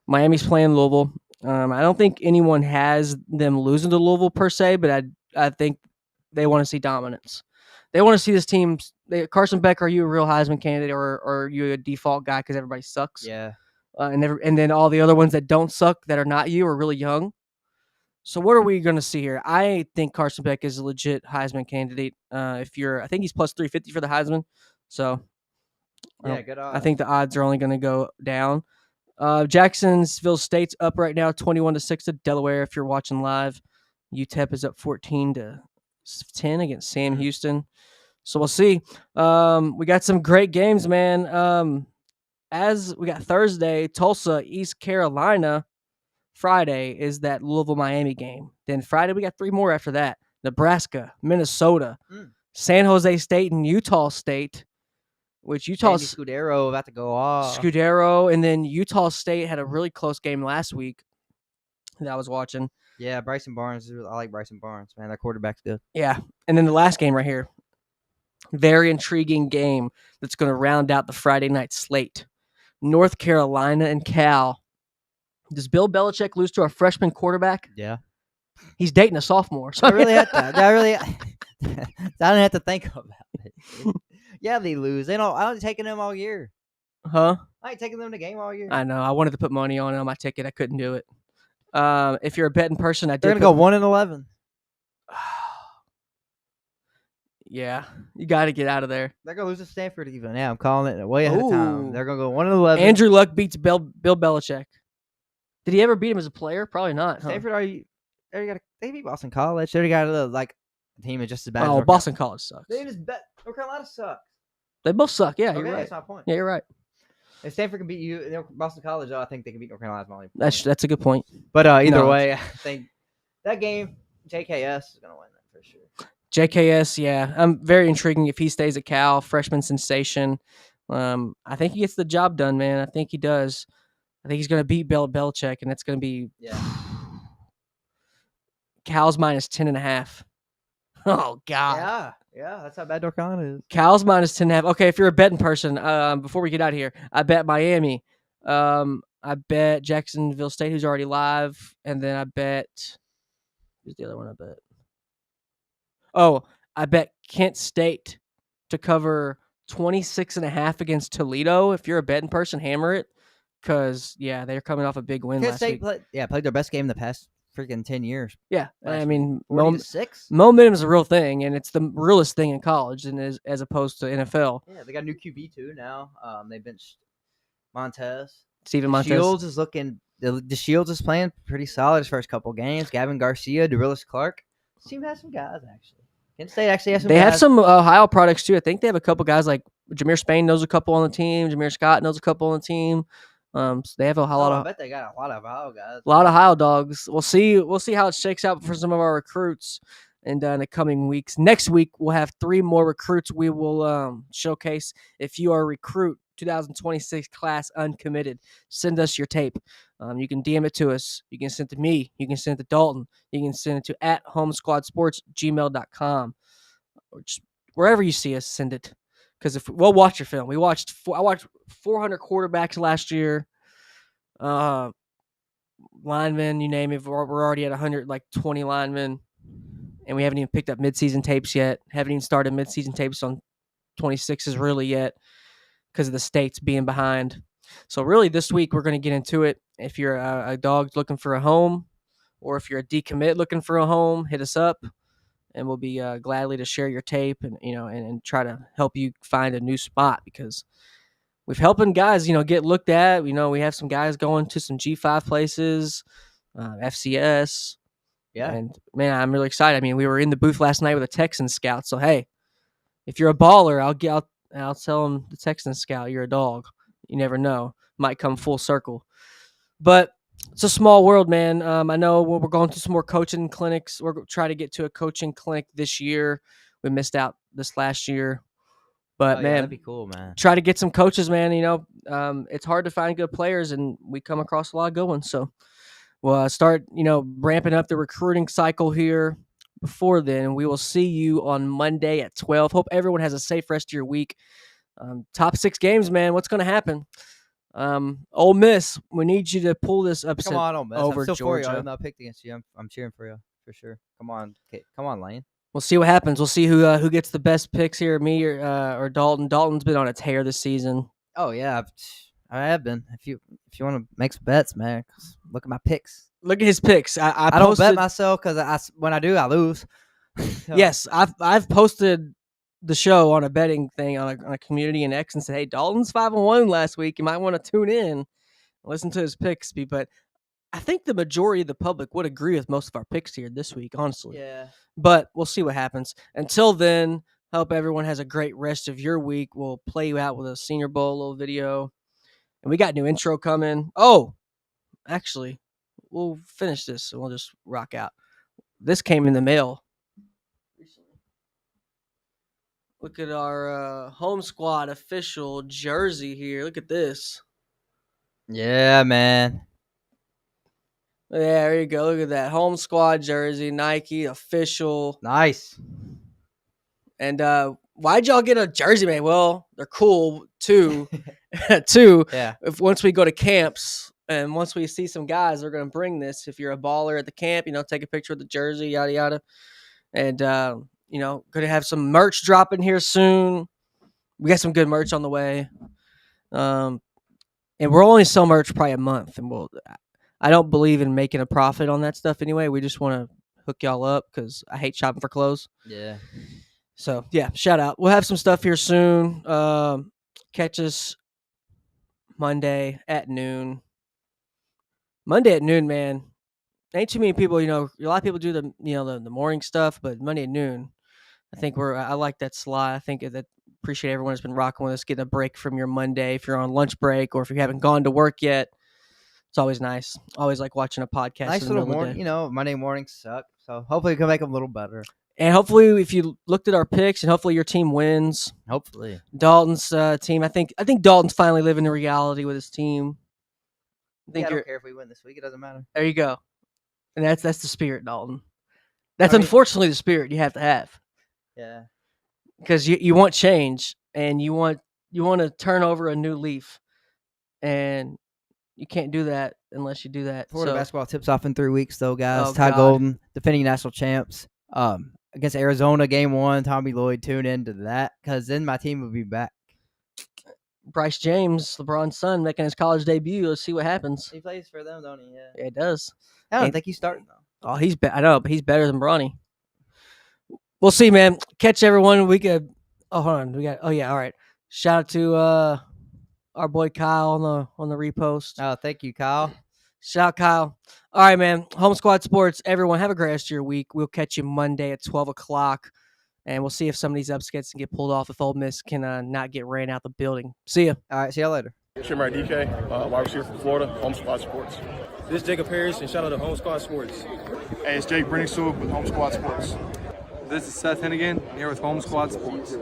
Miami's playing Louisville. I don't think anyone has them losing to Louisville per se, but I think they want to see dominance. They want to see this team. Carson Beck, are you a real Heisman candidate, or are you a default guy because everybody sucks? Yeah. And then all the other ones that don't suck, that are not you, are really young. So what are we going to see here? I think Carson Beck is a legit Heisman candidate. I think he's plus 350 for the Heisman. So yeah, good odds. I think the odds are only going to go down. Jacksonville State's up right now, 21-6 to Delaware. If you're watching live, UTEP is up 14-10 against Sam Houston. So we'll see. We got some great games, man. As we got Thursday, Tulsa, East Carolina. Friday is that Louisville-Miami game. Then Friday, we got 3 more after that. Nebraska, Minnesota, San Jose State, and Utah State. Which Utah's Scudero about to go off. Scudero, and then Utah State had a really close game last week that I was watching. Yeah, Bryson Barnes. I like Bryson Barnes, man. That quarterback's good. Yeah, and then the last game right here. Very intriguing game that's going to round out the Friday night slate. North Carolina and Cal. Does Bill Belichick lose to a freshman quarterback? Yeah. He's dating a sophomore. So I don't have to think about it. Yeah, they lose. I ain't taking them all year. Huh? I ain't taking them to game all year. I know. I wanted to put money on it on my ticket. I couldn't do it. If you're a betting person, They're going to go 1-11. Yeah, you got to get out of there. They're going to lose to Stanford even. Yeah, I'm calling it way ahead of time. They're going to go 1-11. Andrew Luck beats Bill Belichick. Did he ever beat him as a player? Probably not. Stanford, they beat Boston College. They already got a team is just as bad. Oh, Boston College sucks. They just bet North Carolina sucks. They both suck. Yeah, you're right. That's my point. Yeah, you're right. If Stanford can beat you, Boston College, I think they can beat North Carolina's only point. That's a good point. But either way, I think that game, JKS is going to win that for sure. JKS, yeah. I'm very intriguing if he stays at Cal, freshman sensation. I think he gets the job done, man. I think he does. I think he's going to beat Bill Belichick, and it's going to be Cal's minus 10.5. Oh, God. Yeah, that's how bad North Carolina is. Cal's minus 10.5. Okay, if you're a betting person, before we get out of here, I bet Miami. I bet Jacksonville State, who's already live, and then I bet who's the other one I bet? Oh, I bet Kent State to cover 26.5 against Toledo. If you're a betting person, hammer it. Because, they're coming off a big win Kent last State week. played their best game in the past freaking 10 years. Yeah, I mean, 40 to 6. momentum is a real thing, and it's the realest thing in college, and as opposed to NFL. Yeah, they got a new QB too now. They benched Montez. Steven Montez. Shields is looking. The Shields is playing pretty solid his first couple games. Gavin Garcia, DeRillis Clark. This team has some guys actually. Kent State actually has some. They guys. have some Ohio products too. I think they have a couple guys like Jameer Spain knows a couple on the team. Jameer Scott knows a couple on the team. So they have a lot of. I bet they got a lot of Ohio guys. A lot of Ohio dogs. We'll see how it shakes out for some of our recruits in the coming weeks. Next week we'll have 3 more recruits. We will showcase. If you are a recruit, 2026 class uncommitted, send us your tape. You can DM it to us. You can send it to me. You can send it to Dalton. You can send it to @homesquadsports@gmail.com. Or just wherever you see us, send it. Because if we'll watch your film. I watched 400 quarterbacks last year. Linemen, you name it. We're already at 120 linemen, and we haven't even picked up midseason tapes yet. Haven't even started midseason tapes on 26s really yet because of the states being behind. So really this week we're going to get into it. If you're a dog looking for a home, or if you're a decommit looking for a home, hit us up, and we'll be gladly to share your tape and try to help you find a new spot, because we've helping guys, get looked at. We have some guys going to some G5 places, FCS. Yeah. And, man, I'm really excited. I mean, we were in the booth last night with a Texan scout. So, hey, if you're a baller, I'll tell them the Texan scout, you're a dog. You never know. Might come full circle. But it's a small world, man. I know we're going to some more coaching clinics. We're trying to get to a coaching clinic this year. We missed out this last year. But, man, that'd be cool, man. Try to get some coaches, man. It's hard to find good players, and we come across a lot of good ones. So we'll start, ramping up the recruiting cycle here. Before then, we will see you on Monday at 12. Hope everyone has a safe rest of your week. Top 6 games, man. What's going to happen? Ole Miss, we need you to pull this upset. Come on, Ole Miss. Over I'm still Georgia. For you. I'm not picked against you. I'm cheering for you for sure. Come on, Lane. We'll see what happens. We'll see who gets the best picks here, me or Dalton. Dalton's been on a tear this season. Oh yeah, I have been. If you want to make some bets, man, look at my picks. Look at his picks. I don't bet myself because when I do, I lose. So. Yes, I've posted the show on a betting thing on a community in X and said, hey, Dalton's 5-1 last week. You might want to tune in and listen to his picks. But I think the majority of the public would agree with most of our picks here this week, honestly. Yeah. But we'll see what happens. Until then, hope everyone has a great rest of your week. We'll play you out with a Senior Bowl little video. And we got a new intro coming. Oh, actually, we'll finish this and we'll just rock out. This came in the mail. Look at our home squad official jersey here. Look at this. Yeah, man. Yeah, there you go. Look at that home squad jersey, Nike official. Nice. And why'd y'all get a jersey, man? Well, they're cool too. Yeah. If once we go to camps and once we see some guys, they're gonna bring this. If you're a baller at the camp, take a picture of the jersey, yada yada. And gonna have some merch dropping here soon. We got some good merch on the way. And we'll only sell merch probably a month, and I don't believe in making a profit on that stuff anyway. We just want to hook y'all up because I hate shopping for clothes. Yeah. So, yeah, shout out. We'll have some stuff here soon. Catch us Monday at noon. Monday at noon, man. Ain't too many people, a lot of people do the morning stuff, but Monday at noon, I think I like that slot. I think that appreciate everyone that's been rocking with us, getting a break from your Monday. If you're on lunch break or if you haven't gone to work yet, it's always nice. Always like watching a podcast. Nice little morning. Monday mornings suck. So hopefully we can make them a little better. And hopefully if you looked at our picks and hopefully your team wins. Hopefully. Dalton's team. I think Dalton's finally living the reality with his team. I don't care if we win this week. It doesn't matter. There you go. And that's the spirit, Dalton. That's unfortunately the spirit you have to have. Yeah. Because you want change and you want to turn over a new leaf. And you can't do that unless you do that. Florida basketball tips off in 3 weeks, though, guys. Oh, Ty God. Golden, defending national champs. Against Arizona, game 1. Tommy Lloyd, tune into that because then my team will be back. Bryce James, LeBron's son, making his college debut. Let's see what happens. He plays for them, don't he? Yeah, he does. I don't think he's starting, though. Oh, I know, but he's better than Bronny. We'll see, man. Catch everyone. We could. Oh, hold on. Oh yeah. All right. Shout out to our boy Kyle on the repost. Oh, thank you, Kyle. Shout out Kyle. All right, man. Home Squad Sports. Everyone, have a great rest of your week. We'll catch you Monday at 12:00, and we'll see if some of these upsets can get pulled off. If Ole Miss can not get ran out the building. See ya. All right. See you later. Shimmer DK, wide receiver from Florida, Home Squad Sports. This is Jacob Harris, and shout out to Home Squad Sports. Hey, it's Jake Brenningsool with Home Squad Sports. This is Seth Hennigan here with Home Squad Sports.